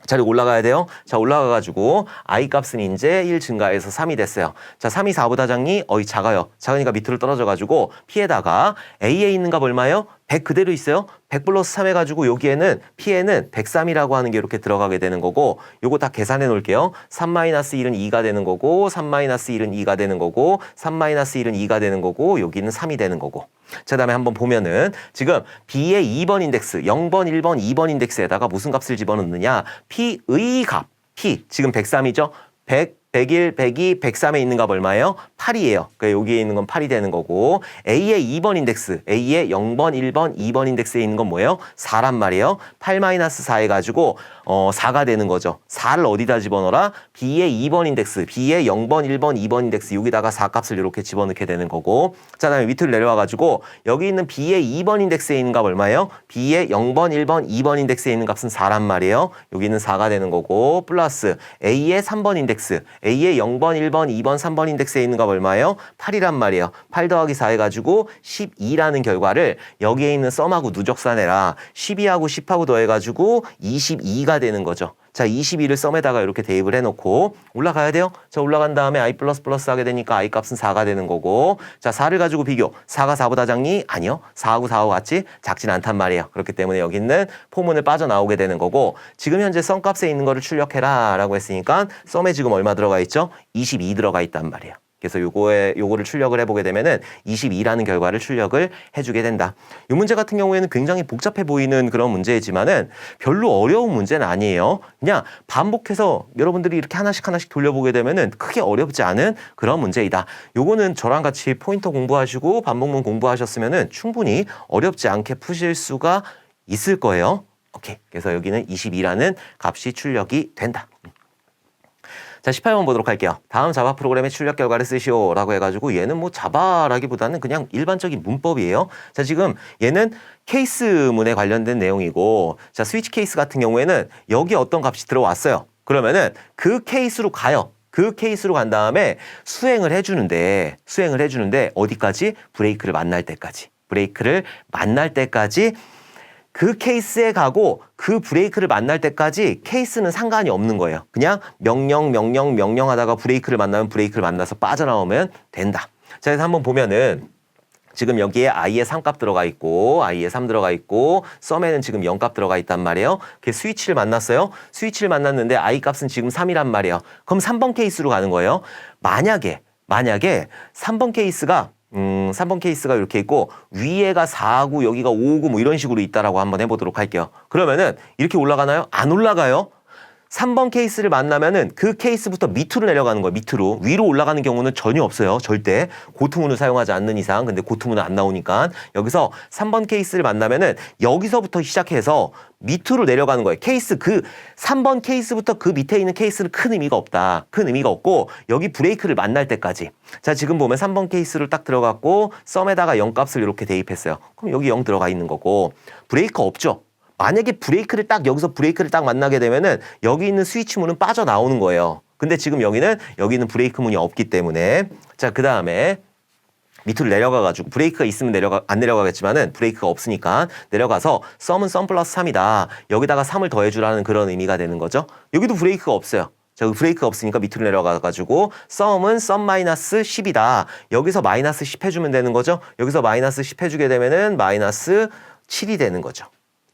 자, 이렇게 올라가야 돼요. 자, 올라가가지고 I 값은 이제 1 증가해서 3이 됐어요. 자, 3이 4보다 작니? 작아요. 작으니까 밑으로 떨어져가지고 P에다가 A에 있는 값 얼마예요? 100 그대로 있어요. 100 플러스 3 해가지고 여기에는 P에는 103이라고 하는 게 이렇게 들어가게 되는 거고 요거 다 계산해 놓을게요. 3-1은 2가 되는 거고 3-1은 2가 되는 거고 3-1은 2가 되는 거고 여기는 3이 되는 거고 자, 그다음에 한번 보면은 지금 B의 2번 인덱스 0번, 1번, 2번 인덱스에다가 무슨 값을 집어넣느냐 P의 값 P 지금 103이죠. 100 101, 102, 103에 있는 값 얼마예요? 8이에요. 그러니까 여기에 있는 건 8이 되는 거고 A의 2번 인덱스, A의 0번, 1번, 2번 인덱스에 있는 건 뭐예요? 4란 말이에요. 8-4 해가지고 4가 되는 거죠. 4를 어디다 집어넣어라? B의 2번 인덱스, B의 0번, 1번, 2번 인덱스 여기다가 4 값을 이렇게 집어넣게 되는 거고 자, 다음에 밑으로 내려와가지고 여기 있는 B의 2번 인덱스에 있는 값 얼마예요? B의 0번, 1번, 2번 인덱스에 있는 값은 4란 말이에요. 여기는 4가 되는 거고 플러스 A의 3번 인덱스 A의 0번, 1번, 2번, 3번 인덱스에 있는 값 얼마예요? 8이란 말이에요. 8 더하기 4 해가지고 12라는 결과를 여기에 있는 썸하고 누적사내라. 12하고 10하고 더해가지고 22가 되는 거죠. 자, 22를 썸에다가 이렇게 대입을 해놓고 올라가야 돼요. 자, 올라간 다음에 I++ 하게 되니까 I 값은 4가 되는 거고 자, 4를 가지고 비교. 4가 4보다 작니? 아니요. 4하고 4하고 같이 작진 않단 말이에요. 그렇기 때문에 여기 있는 포문을 빠져나오게 되는 거고 지금 현재 썸 값에 있는 거를 출력해라 라고 했으니까 썸에 지금 얼마 들어가 있죠? 22 들어가 있단 말이에요. 그래서 요거를 출력을 해보게 되면은 22라는 결과를 출력을 해주게 된다. 이 문제 같은 경우에는 굉장히 복잡해 보이는 그런 문제이지만은 별로 어려운 문제는 아니에요. 그냥 반복해서 여러분들이 이렇게 하나씩 돌려보게 되면은 크게 어렵지 않은 그런 문제이다. 요거는 저랑 같이 포인터 공부하시고 반복문 공부하셨으면은 충분히 어렵지 않게 푸실 수가 있을 거예요. 오케이. 그래서 여기는 22라는 값이 출력이 된다. 자, 18번 보도록 할게요. 다음 자바 프로그램의 출력 결과를 쓰시오 라고 해가지고 얘는 뭐 자바라기보다는 그냥 일반적인 문법이에요. 자, 지금 얘는 케이스문에 관련된 내용이고 자, 스위치 케이스 같은 경우에는 여기 어떤 값이 들어왔어요. 그러면은 그 케이스로 가요. 그 케이스로 간 다음에 수행을 해주는데 어디까지? 브레이크를 만날 때까지. 그 케이스에 가고 그 브레이크를 만날 때까지 케이스는 상관이 없는 거예요. 그냥 명령 하다가 브레이크를 만나면 브레이크를 만나서 빠져나오면 된다. 자, 그래서 한번 보면은 지금 여기에 i의 3값 들어가 있고 i의 3 들어가 있고 썸에는 지금 0값 들어가 있단 말이에요. 그 스위치를 만났어요. 스위치를 만났는데 i 값은 지금 3이란 말이에요. 그럼 3번 케이스로 가는 거예요. 만약에 3번 케이스가 3번 케이스가 이렇게 있고 위에가 4고 여기가 5고 뭐 이런 식으로 있다라고 한번 해보도록 할게요. 그러면은 이렇게 올라가나요? 안 올라가요. 3번 케이스를 만나면은 그 케이스부터 밑으로 내려가는 거예요. 밑으로. 위로 올라가는 경우는 전혀 없어요. 절대. 고투문을 사용하지 않는 이상. 근데 고투문은 안 나오니까. 여기서 3번 케이스를 만나면은 여기서부터 시작해서 밑으로 내려가는 거예요. 케이스 3번 케이스부터 그 밑에 있는 케이스는 큰 의미가 없다. 큰 의미가 없고 여기 브레이크를 만날 때까지. 자, 지금 보면 3번 케이스를 딱 들어갔고 썸에다가 0값을 이렇게 대입했어요. 그럼 여기 0 들어가 있는 거고 브레이크 없죠. 만약에 여기서 브레이크를 딱 만나게 되면은 여기 있는 스위치 문은 빠져나오는 거예요. 근데 지금 여기는 브레이크 문이 없기 때문에 자, 그 다음에 밑으로 내려가가지고 브레이크가 있으면 안 내려가겠지만은 브레이크가 없으니까 내려가서 썸은 썸 플러스 3이다. 여기다가 3을 더해주라는 그런 의미가 되는 거죠. 여기도 브레이크가 없어요. 자, 브레이크가 없으니까 밑으로 내려가가지고 썸은 썸 마이너스 10이다. 여기서 마이너스 10 해주면 되는 거죠. 여기서 마이너스 10 해주게 되면은 마이너스 7이 되는 거죠.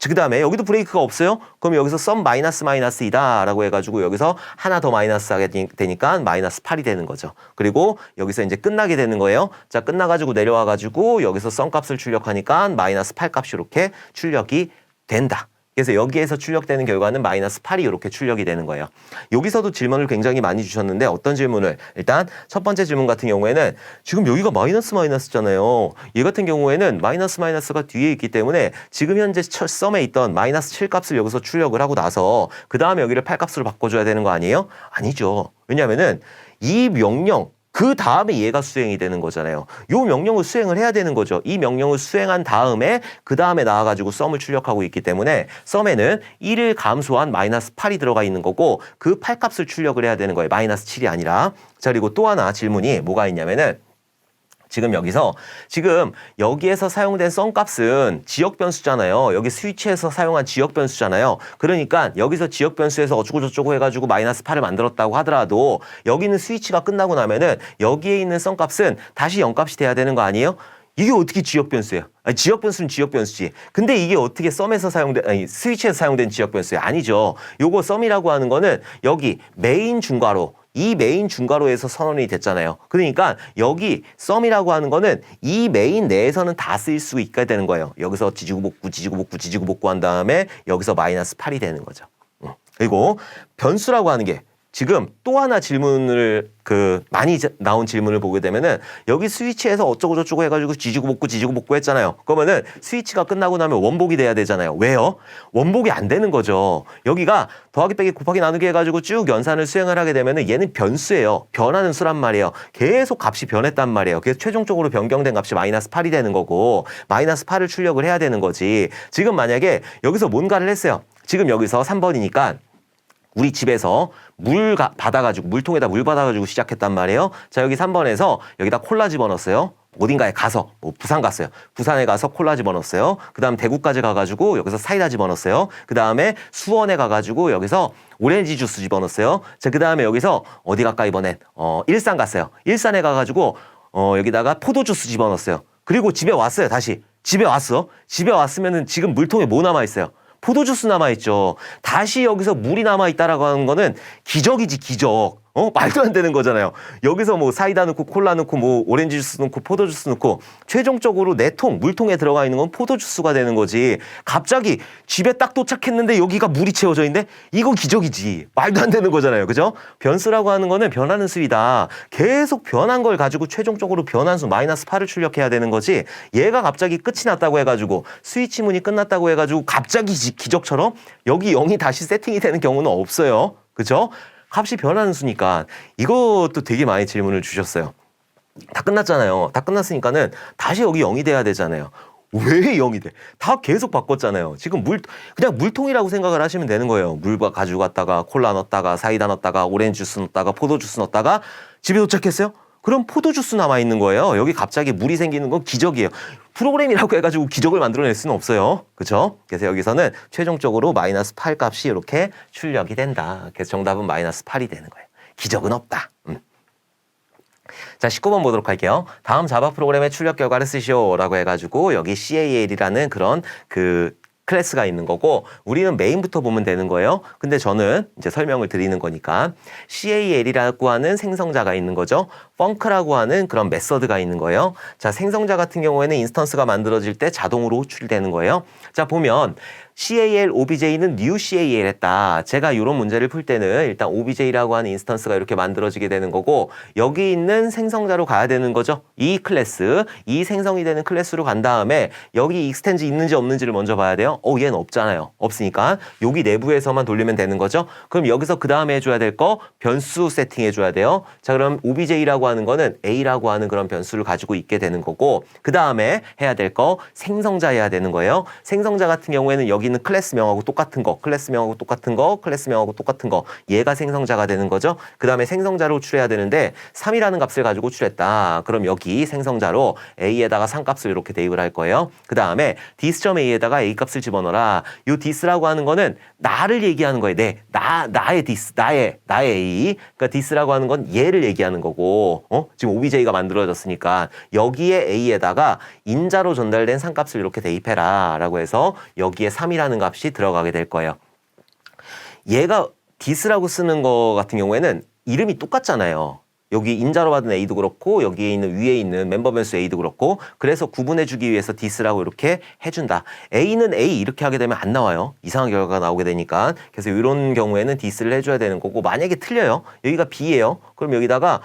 그 다음에 여기도 브레이크가 없어요? 그럼 여기서 썸 마이너스이다 라고 해가지고 여기서 하나 더 마이너스 하게 되니까 마이너스 8이 되는 거죠. 그리고 여기서 이제 끝나게 되는 거예요. 자, 끝나가지고 내려와가지고 여기서 썸 값을 출력하니까 마이너스 8 값이 이렇게 출력이 된다. 그래서 여기에서 출력되는 결과는 마이너스 8이 이렇게 출력이 되는 거예요. 여기서도 질문을 굉장히 많이 주셨는데 어떤 질문을? 일단 첫 번째 질문 같은 경우에는 지금 여기가 마이너스잖아요. 얘 같은 경우에는 마이너스가 뒤에 있기 때문에 지금 현재 썸에 있던 마이너스 7 값을 여기서 출력을 하고 나서 그 다음에 여기를 8 값으로 바꿔줘야 되는 거 아니에요? 아니죠. 왜냐하면은 이 명령 그 다음에 얘가 수행이 되는 거잖아요. 요 명령을 수행을 해야 되는 거죠. 이 명령을 수행한 다음에 그 다음에 나와가지고 썸을 출력하고 있기 때문에 썸에는 1을 감소한 마이너스 8이 들어가 있는 거고 그 8 값을 출력을 해야 되는 거예요. 마이너스 7이 아니라. 자, 그리고 또 하나 질문이 뭐가 있냐면은 지금 여기에서 사용된 썸 값은 지역 변수잖아요. 여기 스위치에서 사용한 지역 변수잖아요. 그러니까 여기서 지역 변수에서 어쩌고저쩌고 해가지고 마이너스 8을 만들었다고 하더라도 여기는 스위치가 끝나고 나면은 여기에 있는 썸 값은 다시 0 값이 돼야 되는 거 아니에요? 이게 어떻게 지역 변수예요? 지역 변수는 지역 변수지. 근데 이게 어떻게 스위치에서 사용된 지역 변수예요? 아니죠. 요거 썸이라고 하는 거는 여기 메인 중괄호 이 메인 중괄호에서 선언이 됐잖아요. 그러니까 여기 썸이라고 하는 거는 이 메인 내에서는 다 쓰일 수 있게 되는 거예요. 여기서 지지고 복구 한 다음에 여기서 마이너스 8이 되는 거죠. 그리고 변수라고 하는 게 지금 또 하나 질문을 많이 나온 질문을 보게 되면은 여기 스위치에서 어쩌고저쩌고 해가지고 지지고 복구 했잖아요. 그러면은 스위치가 끝나고 나면 원복이 돼야 되잖아요. 왜요? 원복이 안 되는 거죠. 여기가 더하기 빼기 곱하기 나누기 해가지고 쭉 연산을 수행을 하게 되면은 얘는 변수예요. 변하는 수란 말이에요. 계속 값이 변했단 말이에요. 그래서 최종적으로 변경된 값이 마이너스 8이 되는 거고 마이너스 8을 출력을 해야 되는 거지. 지금 만약에 여기서 뭔가를 했어요. 지금 여기서 3번이니까 우리 집에서 물통에다 물 받아가지고 시작했단 말이에요. 자, 여기 3번에서 여기다 콜라 집어넣었어요. 어딘가에 가서, 부산 갔어요. 부산에 가서 콜라 집어넣었어요. 그 다음 대구까지 가가지고 여기서 사이다 집어넣었어요. 그 다음에 수원에 가가지고 여기서 오렌지 주스 집어넣었어요. 자, 그 다음에 여기서 어디 갈까 이번엔? 일산 갔어요. 일산에 가가지고 여기다가 포도주스 집어넣었어요. 그리고 집에 왔어요. 다시. 집에 왔어. 집에 왔으면은 지금 물통에 뭐 남아있어요? 포도주스 남아있죠. 다시 여기서 물이 남아있다라고 하는 거는 기적이지, 기적. 말도 안 되는 거잖아요. 여기서 뭐 사이다 넣고 콜라 넣고 뭐 오렌지 주스 넣고 포도주스 넣고 최종적으로 물통에 들어가 있는 건 포도주스가 되는 거지. 갑자기 집에 딱 도착했는데 여기가 물이 채워져 있는데 이거 기적이지. 말도 안 되는 거잖아요. 그죠? 변수라고 하는 거는 변하는 수이다. 계속 변한 걸 가지고 최종적으로 변한 수 마이너스 8을 출력해야 되는 거지. 얘가 갑자기 끝이 났다고 해가지고 스위치 문이 끝났다고 해가지고 갑자기 기적처럼 여기 0이 다시 세팅이 되는 경우는 없어요. 그죠? 값이 변하는 수니까 이것도 되게 많이 질문을 주셨어요. 다 끝났잖아요. 다 끝났으니까는 다시 여기 0이 돼야 되잖아요. 왜 0이 돼? 다 계속 바꿨잖아요. 지금 그냥 물통이라고 생각을 하시면 되는 거예요. 물 가지고 갔다가 콜라 넣었다가 사이다 넣었다가 오렌지 주스 넣었다가 포도주스 넣었다가 집에 도착했어요? 그럼 포도주스 남아있는 거예요. 여기 갑자기 물이 생기는 건 기적이에요. 프로그램이라고 해가지고 기적을 만들어낼 수는 없어요. 그렇죠? 그래서 여기서는 최종적으로 마이너스 8 값이 이렇게 출력이 된다. 그래서 정답은 마이너스 8이 되는 거예요. 기적은 없다. 자, 19번 보도록 할게요. 다음 자바 프로그램의 출력 결과를 쓰시오라고 해가지고 여기 CAL이라는 그런 클래스가 있는 거고 우리는 메인부터 보면 되는 거예요. 근데 저는 이제 설명을 드리는 거니까 CAL이라고 하는 생성자가 있는 거죠. 펑크라고 하는 그런 메서드가 있는 거예요. 자, 생성자 같은 경우에는 인스턴스가 만들어질 때 자동으로 호출이 되는 거예요. 자, 보면 CAL, OBJ는 new CAL 했다. 제가 이런 문제를 풀 때는 일단 OBJ라고 하는 인스턴스가 이렇게 만들어지게 되는 거고 여기 있는 생성자로 가야 되는 거죠. 이 클래스, 이 생성이 되는 클래스로 간 다음에 여기 익스텐즈 있는지 없는지를 먼저 봐야 돼요. 얘는 없잖아요. 없으니까 여기 내부에서만 돌리면 되는 거죠. 그럼 여기서 그 다음에 해줘야 될 거 변수 세팅해줘야 돼요. 자, 그럼 OBJ라고 하는 거는 A라고 하는 그런 변수를 가지고 있게 되는 거고 그 다음에 해야 될 거 생성자 해야 되는 거예요. 생성자 같은 경우에는 여기 있는 클래스명하고 똑같은 거, 클래스명하고 똑같은 거, 클래스명하고 똑같은 거 얘가 생성자가 되는 거죠. 그 다음에 생성자를 호출해야 되는데 3이라는 값을 가지고 호출했다. 그럼 여기 생성자로 A에다가 3값을 이렇게 대입을 할 거예요. 그 다음에 dis.A에다가 A 값을 집어넣어라. 이 dis라고 하는 거는 나를 얘기하는 거예요. 나의 dis, 나의 A. 그러니까 dis라고 하는 건 얘를 얘기하는 거고, 지금 OBJ가 만들어졌으니까 여기에 A에다가 인자로 전달된 3값을 이렇게 대입해라. 라고 해서 여기에 3이라는 값이 들어가게 될 거예요. 얘가 dis라고 쓰는 거 같은 경우에는 이름이 똑같잖아요. 여기 인자로 받은 A도 그렇고 여기에 있는 위에 있는 멤버 변수 A도 그렇고 그래서 구분해주기 위해서 dis라고 이렇게 해준다. A는 A 이렇게 하게 되면 안 나와요. 이상한 결과가 나오게 되니까. 그래서 이런 경우에는 dis를 해줘야 되는 거고 만약에 틀려요. 여기가 B예요. 그럼 여기다가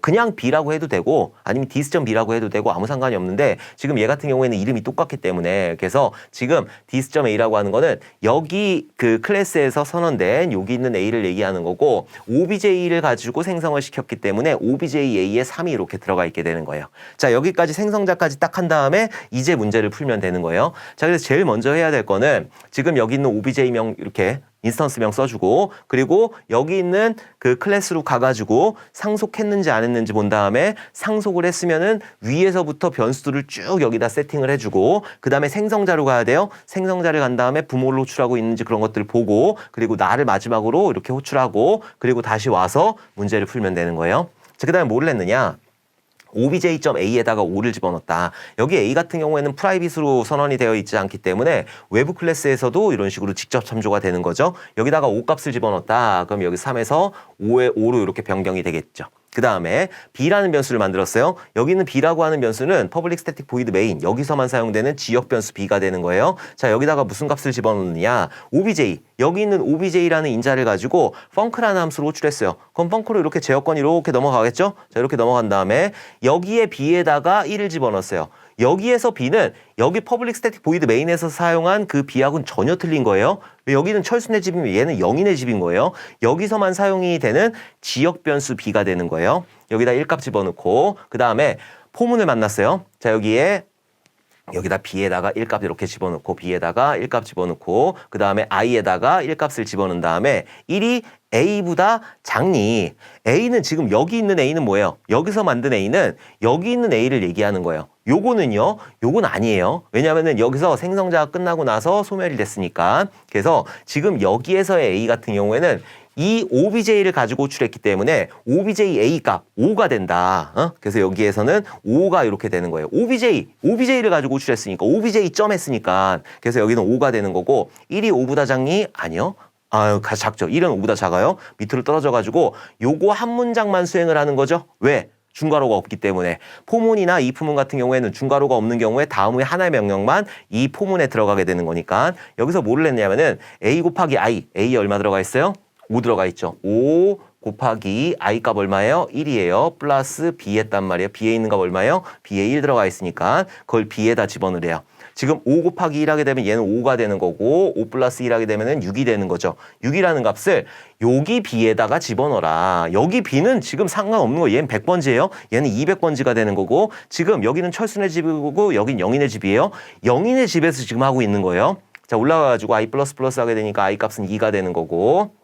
그냥 B라고 해도 되고 아니면 dis.B라고 해도 되고 아무 상관이 없는데 지금 얘 같은 경우에는 이름이 똑같기 때문에 그래서 지금 dis.A라고 하는 거는 여기 그 클래스에서 선언된 여기 있는 A를 얘기하는 거고 OBJ를 가지고 생성을 시켰기 때문에 OBJ-A에 3이 이렇게 들어가 있게 되는 거예요. 자, 여기까지 생성자까지 딱 한 다음에 이제 문제를 풀면 되는 거예요. 자, 그래서 제일 먼저 해야 될 거는 지금 여기 있는 OBJ명 이렇게 인스턴스명 써주고 그리고 여기 있는 그 클래스로 가가지고 상속했는지 안 했는지 본 다음에 상속을 했으면은 위에서부터 변수들을 쭉 여기다 세팅을 해주고 그 다음에 생성자로 가야 돼요. 생성자를 간 다음에 부모를 호출하고 있는지 그런 것들 보고 그리고 나를 마지막으로 이렇게 호출하고 그리고 다시 와서 문제를 풀면 되는 거예요. 자, 그 다음에 뭘 했느냐? obj.a에다가 5를 집어넣었다. 여기 a 같은 경우에는 프라이빗으로 선언이 되어 있지 않기 때문에 외부 클래스에서도 이런 식으로 직접 참조가 되는 거죠. 여기다가 5 값을 집어넣었다. 그럼 여기 3에서 5로 이렇게 변경이 되겠죠. 그 다음에 B라는 변수를 만들었어요. 여기는 B라고 하는 변수는 public static void main 여기서만 사용되는 지역 변수 B가 되는 거예요. 자, 여기다가 무슨 값을 집어넣느냐? OBJ 여기 있는 OBJ라는 인자를 가지고 func라는 함수로 호출했어요. 그럼 func로 이렇게 제어권이 이렇게 넘어가겠죠? 자, 이렇게 넘어간 다음에 여기에 B에다가 1을 집어넣었어요. 여기에서 B는 여기 public static void main에서 사용한 그 B하고는 전혀 틀린 거예요. 여기는 철순의 집이면 얘는 영인의 집인 거예요. 여기서만 사용이 되는 지역 변수 B가 되는 거예요. 여기다 1값 집어넣고 그 다음에 포문을 만났어요. 자, 여기다 B에다가 1값 이렇게 집어넣고 B에다가 1값 집어넣고 그 다음에 I에다가 1값을 집어넣은 다음에 1이 A보다 작니? A는 지금 여기 있는 A는 뭐예요? 여기서 만든 A는 여기 있는 A를 얘기하는 거예요. 요거는요, 요건 아니에요. 왜냐면은 여기서 생성자가 끝나고 나서 소멸이 됐으니까. 그래서 지금 여기에서의 A 같은 경우에는 이 OBJ를 가지고 호출했기 때문에 OBJ A 값 5가 된다. 그래서 여기에서는 5가 이렇게 되는 거예요. OBJ를 가지고 호출했으니까 OBJ 점 했으니까 그래서 여기는 5가 되는 거고 1이 5보다 작니? 아니요. 작죠. 1은 5보다 작아요. 밑으로 떨어져가지고 요거 한 문장만 수행을 하는 거죠. 왜? 중괄호가 없기 때문에 포문이나 이 포문 같은 경우에는 중괄호가 없는 경우에 다음 후에 하나의 명령만 이 포문에 들어가게 되는 거니까 여기서 뭐를 했냐면은 A 곱하기 I, A에 얼마 들어가 있어요? 5 들어가 있죠. 5 곱하기 I 값 얼마예요? 1이에요. 플러스 B 했단 말이에요. B에 있는 값 얼마예요? B에 1 들어가 있으니까 그걸 B에다 집어넣으래요. 지금 5 곱하기 1 하게 되면 얘는 5가 되는 거고 5 플러스 1 하게 되면 6이 되는 거죠. 6이라는 값을 여기 B에다가 집어넣어라. 여기 B는 지금 상관없는 거예요. 얘는 100번지예요. 얘는 200번지가 되는 거고 지금 여기는 철순의 집이고 여긴 영인의 집이에요. 영인의 집에서 지금 하고 있는 거예요. 자, 올라가가지고 I 플러스 플러스 하게 되니까 I 값은 2가 되는 거고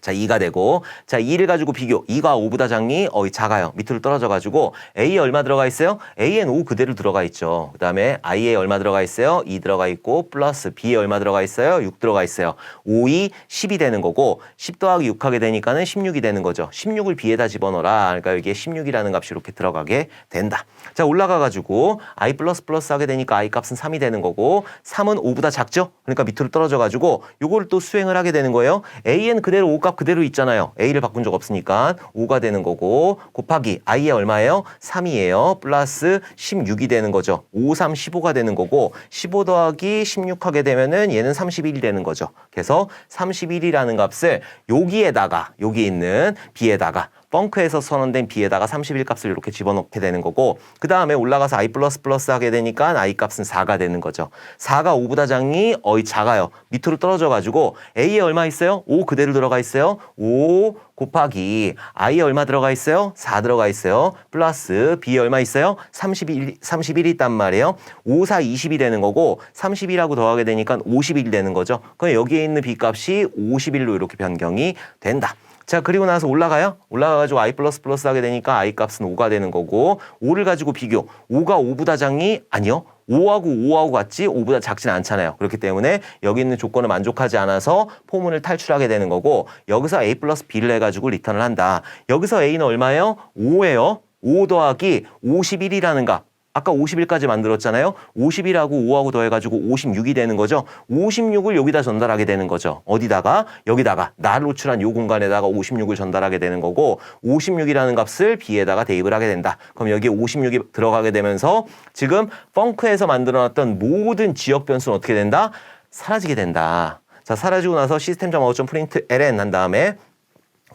자, 2가 되고, 자, 2를 가지고 비교. 2가 5보다 작니? 작아요. 밑으로 떨어져가지고, A에 얼마 들어가 있어요? A엔 5 그대로 들어가 있죠. 그 다음에 I에 얼마 들어가 있어요? 2 들어가 있고, 플러스 B에 얼마 들어가 있어요? 6 들어가 있어요. 5, 2, 10이 되는 거고, 10 더하기 6 하게 되니까는 16이 되는 거죠. 16을 B에다 집어넣어라. 그러니까 여기에 16이라는 값이 이렇게 들어가게 된다. 자, 올라가가지고, I 플러스 플러스 하게 되니까 I 값은 3이 되는 거고, 3은 5보다 작죠? 그러니까 밑으로 떨어져가지고, 요거를 또 수행을 하게 되는 거예요. A엔 그대로 5 값 그대로 있잖아요. A를 바꾼 적 없으니까 5가 되는 거고 곱하기 I에 얼마예요? 3이에요. 플러스 16이 되는 거죠. 5, 3, 15가 되는 거고 15 더하기 16 하게 되면은 얘는 31이 되는 거죠. 그래서 31이라는 값을 여기에다가 여기 있는 B에다가 펑크에서 선언된 B에다가 31 값을 이렇게 집어넣게 되는 거고 그 다음에 올라가서 I 플러스 플러스 하게 되니까 I 값은 4가 되는 거죠. 4가 5보다 작니? 작아요. 밑으로 떨어져가지고 A에 얼마 있어요? 5 그대로 들어가 있어요. 5 곱하기 I에 얼마 들어가 있어요? 4 들어가 있어요. 플러스 B에 얼마 있어요? 31이 있단 말이에요. 5, 4, 20이 되는 거고 31하고 더하게 되니까 51이 되는 거죠. 그럼 여기에 있는 B 값이 51로 이렇게 변경이 된다. 자, 그리고 나서 올라가요. 올라가가지고 I 플러스 플러스 하게 되니까 I 값은 5가 되는 거고 5를 가지고 비교. 5가 5보다 작니? 아니요. 5하고 같지 5보다 작지는 않잖아요. 그렇기 때문에 여기 있는 조건을 만족하지 않아서 포문을 탈출하게 되는 거고 여기서 A 플러스 B를 해가지고 리턴을 한다. 여기서 A는 얼마예요? 5예요. 5 더하기 51이라는 값. 아까 51까지 만들었잖아요. 51하고 5하고 더해가지고 56이 되는 거죠. 56을 여기다 전달하게 되는 거죠. 어디다가? 여기다가 나를 노출한 요 공간에다가 56을 전달하게 되는 거고 56이라는 값을 B에다가 대입을 하게 된다. 그럼 여기에 56이 들어가게 되면서 지금 펑크에서 만들어놨던 모든 지역 변수는 어떻게 된다? 사라지게 된다. 자, 사라지고 나서 system.out.print ln 한 다음에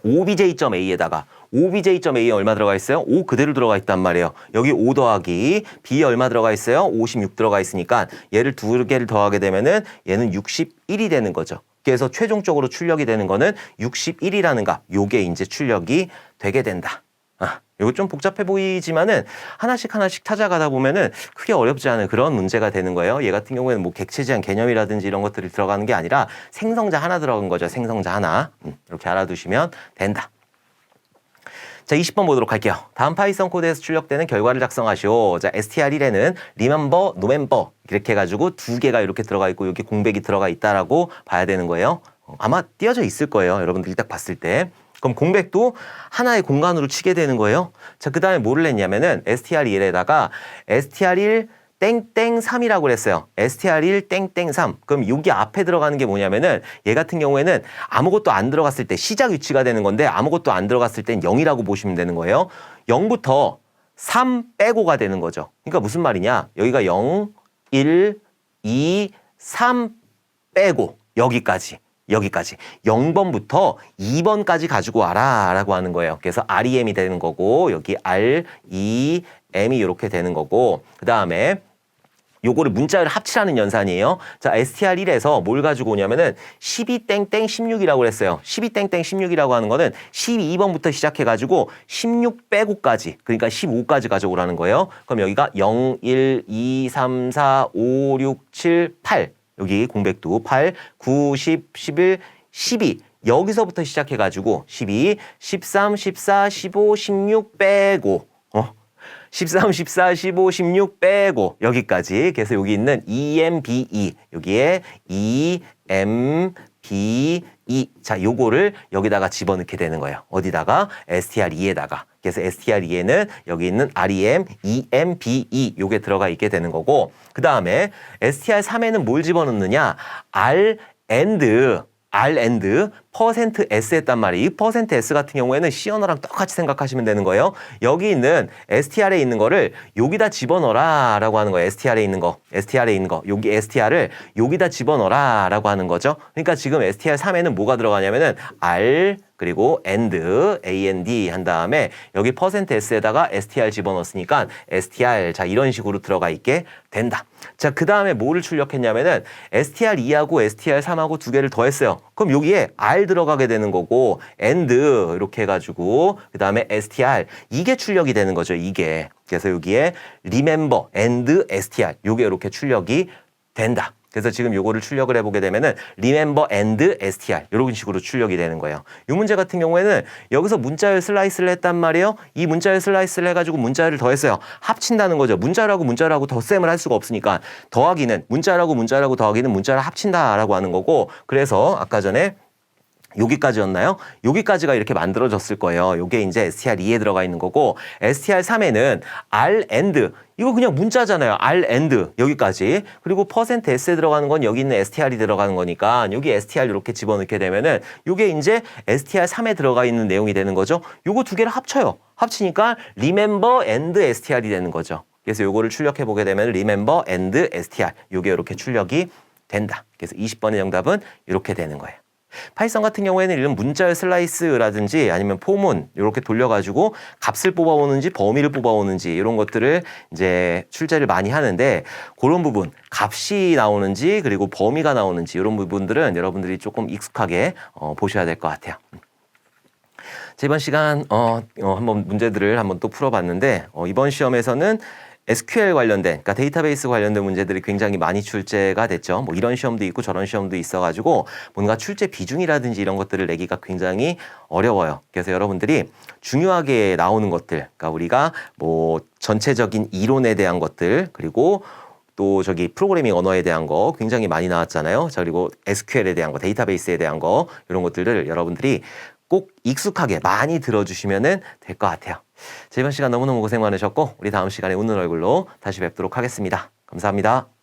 obj.a에다가 obj.a에 얼마 들어가 있어요? 5 그대로 들어가 있단 말이에요. 여기 5 더하기 B에 얼마 들어가 있어요? 56 들어가 있으니까 얘를 두 개를 더하게 되면은 얘는 61이 되는 거죠. 그래서 최종적으로 출력이 되는 거는 61이라는 값. 요게 이제 출력이 되게 된다. 이거 좀 복잡해 보이지만은 하나씩 찾아가다 보면은 크게 어렵지 않은 그런 문제가 되는 거예요. 얘 같은 경우에는 뭐 객체지향 개념이라든지 이런 것들이 들어가는 게 아니라 생성자 하나 들어간 거죠. 생성자 하나. 이렇게 알아두시면 된다. 자, 20번 보도록 할게요. 다음 파이썬 코드에서 출력되는 결과를 작성하시오. 자, str1에는 remember, november 이렇게 해가지고 두 개가 이렇게 들어가 있고 여기 공백이 들어가 있다라고 봐야 되는 거예요. 아마 띄어져 있을 거예요. 여러분들이 딱 봤을 때. 그럼 공백도 하나의 공간으로 치게 되는 거예요. 자, 그 다음에 뭐를 했냐면은 str1에다가 str1 땡땡 3이라고 그랬어요. str1 땡땡 3. 그럼 여기 앞에 들어가는 게 뭐냐면은 얘 같은 경우에는 아무것도 안 들어갔을 때 시작 위치가 되는 건데 아무것도 안 들어갔을 땐 0이라고 보시면 되는 거예요. 0부터 3 빼고가 되는 거죠. 그러니까 무슨 말이냐? 여기가 0, 1, 2, 3 빼고 여기까지. 0번부터 2번까지 가지고 와라 라고 하는 거예요. 그래서 REM이 되는 거고 여기 R, E, M이 이렇게 되는 거고 그 다음에 요거를 문자를 합치라는 연산이에요. 자, str1에서 뭘 가지고 오냐면은 12땡땡16이라고 그랬어요. 12땡땡16이라고 하는 거는 12번부터 시작해가지고 16 빼고까지, 그러니까 15까지 가져오라는 거예요. 그럼 여기가 0, 1, 2, 3, 4, 5, 6, 7, 8. 여기 공백도 8, 9, 10, 11, 12. 여기서부터 시작해가지고 12, 13, 14, 15, 16 빼고 13, 14, 15, 16 빼고 여기까지. 그래서 여기 있는 EMBE 여기에 EMBE 자, 요거를 여기다가 집어넣게 되는 거예요. 어디다가? str2에다가. 그래서 str2에는 여기 있는 REM, EMBE 요게 들어가 있게 되는 거고 그 다음에 str3에는 뭘 집어넣느냐? R and %s 했단 말이에요. 이 %s 같은 경우에는 C 언어랑 똑같이 생각하시면 되는 거예요. 여기 있는 str에 있는 거를 여기다 집어넣어라 라고 하는 거예요. str에 있는 거. 여기 str을 여기다 집어넣어라 라고 하는 거죠. 그러니까 지금 str3에는 뭐가 들어가냐면은 R 그리고 and 한 다음에 여기 %s에다가 str 집어넣었으니까 str 자 이런 식으로 들어가 있게 된다. 자, 그 다음에 뭐를 출력했냐면은 str2하고 str3하고 두 개를 더했어요. 그럼 여기에 R 들어가게 되는 거고 and 이렇게 해가지고 그 다음에 str 이게 출력이 되는 거죠. 이게. 그래서 여기에 remember and str 요게 이렇게 출력이 된다. 그래서 지금 요거를 출력을 해보게 되면은 remember and str 이런 식으로 출력이 되는 거예요. 이 문제 같은 경우에는 여기서 문자열 슬라이스를 했단 말이에요. 이 문자열 슬라이스를 해가지고 문자열을 더했어요. 합친다는 거죠. 문자라고 문자라고 덧셈을 할 수가 없으니까 더하기는 문자라고 문자라고 더하기는 문자를 합친다라고 하는 거고 그래서 아까 전에 여기까지였나요? 여기까지가 이렇게 만들어졌을 거예요. 요게 이제 str2에 들어가 있는 거고 str3에는 r and 이거 그냥 문자잖아요. r and 여기까지. 그리고 %s에 들어가는 건 여기 있는 str이 들어가는 거니까 여기 str 이렇게 집어넣게 되면은 요게 이제 str3에 들어가 있는 내용이 되는 거죠. 요거 두 개를 합쳐요. 합치니까 remember and str이 되는 거죠. 그래서 요거를 출력해 보게 되면 remember and str 요게 이렇게 출력이 된다. 그래서 20번의 정답은 이렇게 되는 거예요. 파이썬 같은 경우에는 이런 문자열 슬라이스라든지 아니면 포문 이렇게 돌려가지고 값을 뽑아오는지 범위를 뽑아오는지 이런 것들을 이제 출제를 많이 하는데 그런 부분 값이 나오는지 그리고 범위가 나오는지 이런 부분들은 여러분들이 조금 익숙하게 보셔야 될 것 같아요. 자, 이번 시간 한번 문제들을 한번 또 풀어봤는데 이번 시험에서는 SQL 관련된, 그러니까 데이터베이스 관련된 문제들이 굉장히 많이 출제가 됐죠. 뭐 이런 시험도 있고 저런 시험도 있어가지고 뭔가 출제 비중이라든지 이런 것들을 내기가 굉장히 어려워요. 그래서 여러분들이 중요하게 나오는 것들, 그러니까 우리가 뭐 전체적인 이론에 대한 것들, 그리고 또 저기 프로그래밍 언어에 대한 거 굉장히 많이 나왔잖아요. 자, 그리고 SQL에 대한 거, 데이터베이스에 대한 거 이런 것들을 여러분들이 꼭 익숙하게 많이 들어주시면 될 것 같아요. 자, 이번 시간 너무너무 고생 많으셨고 우리 다음 시간에 웃는 얼굴로 다시 뵙도록 하겠습니다. 감사합니다.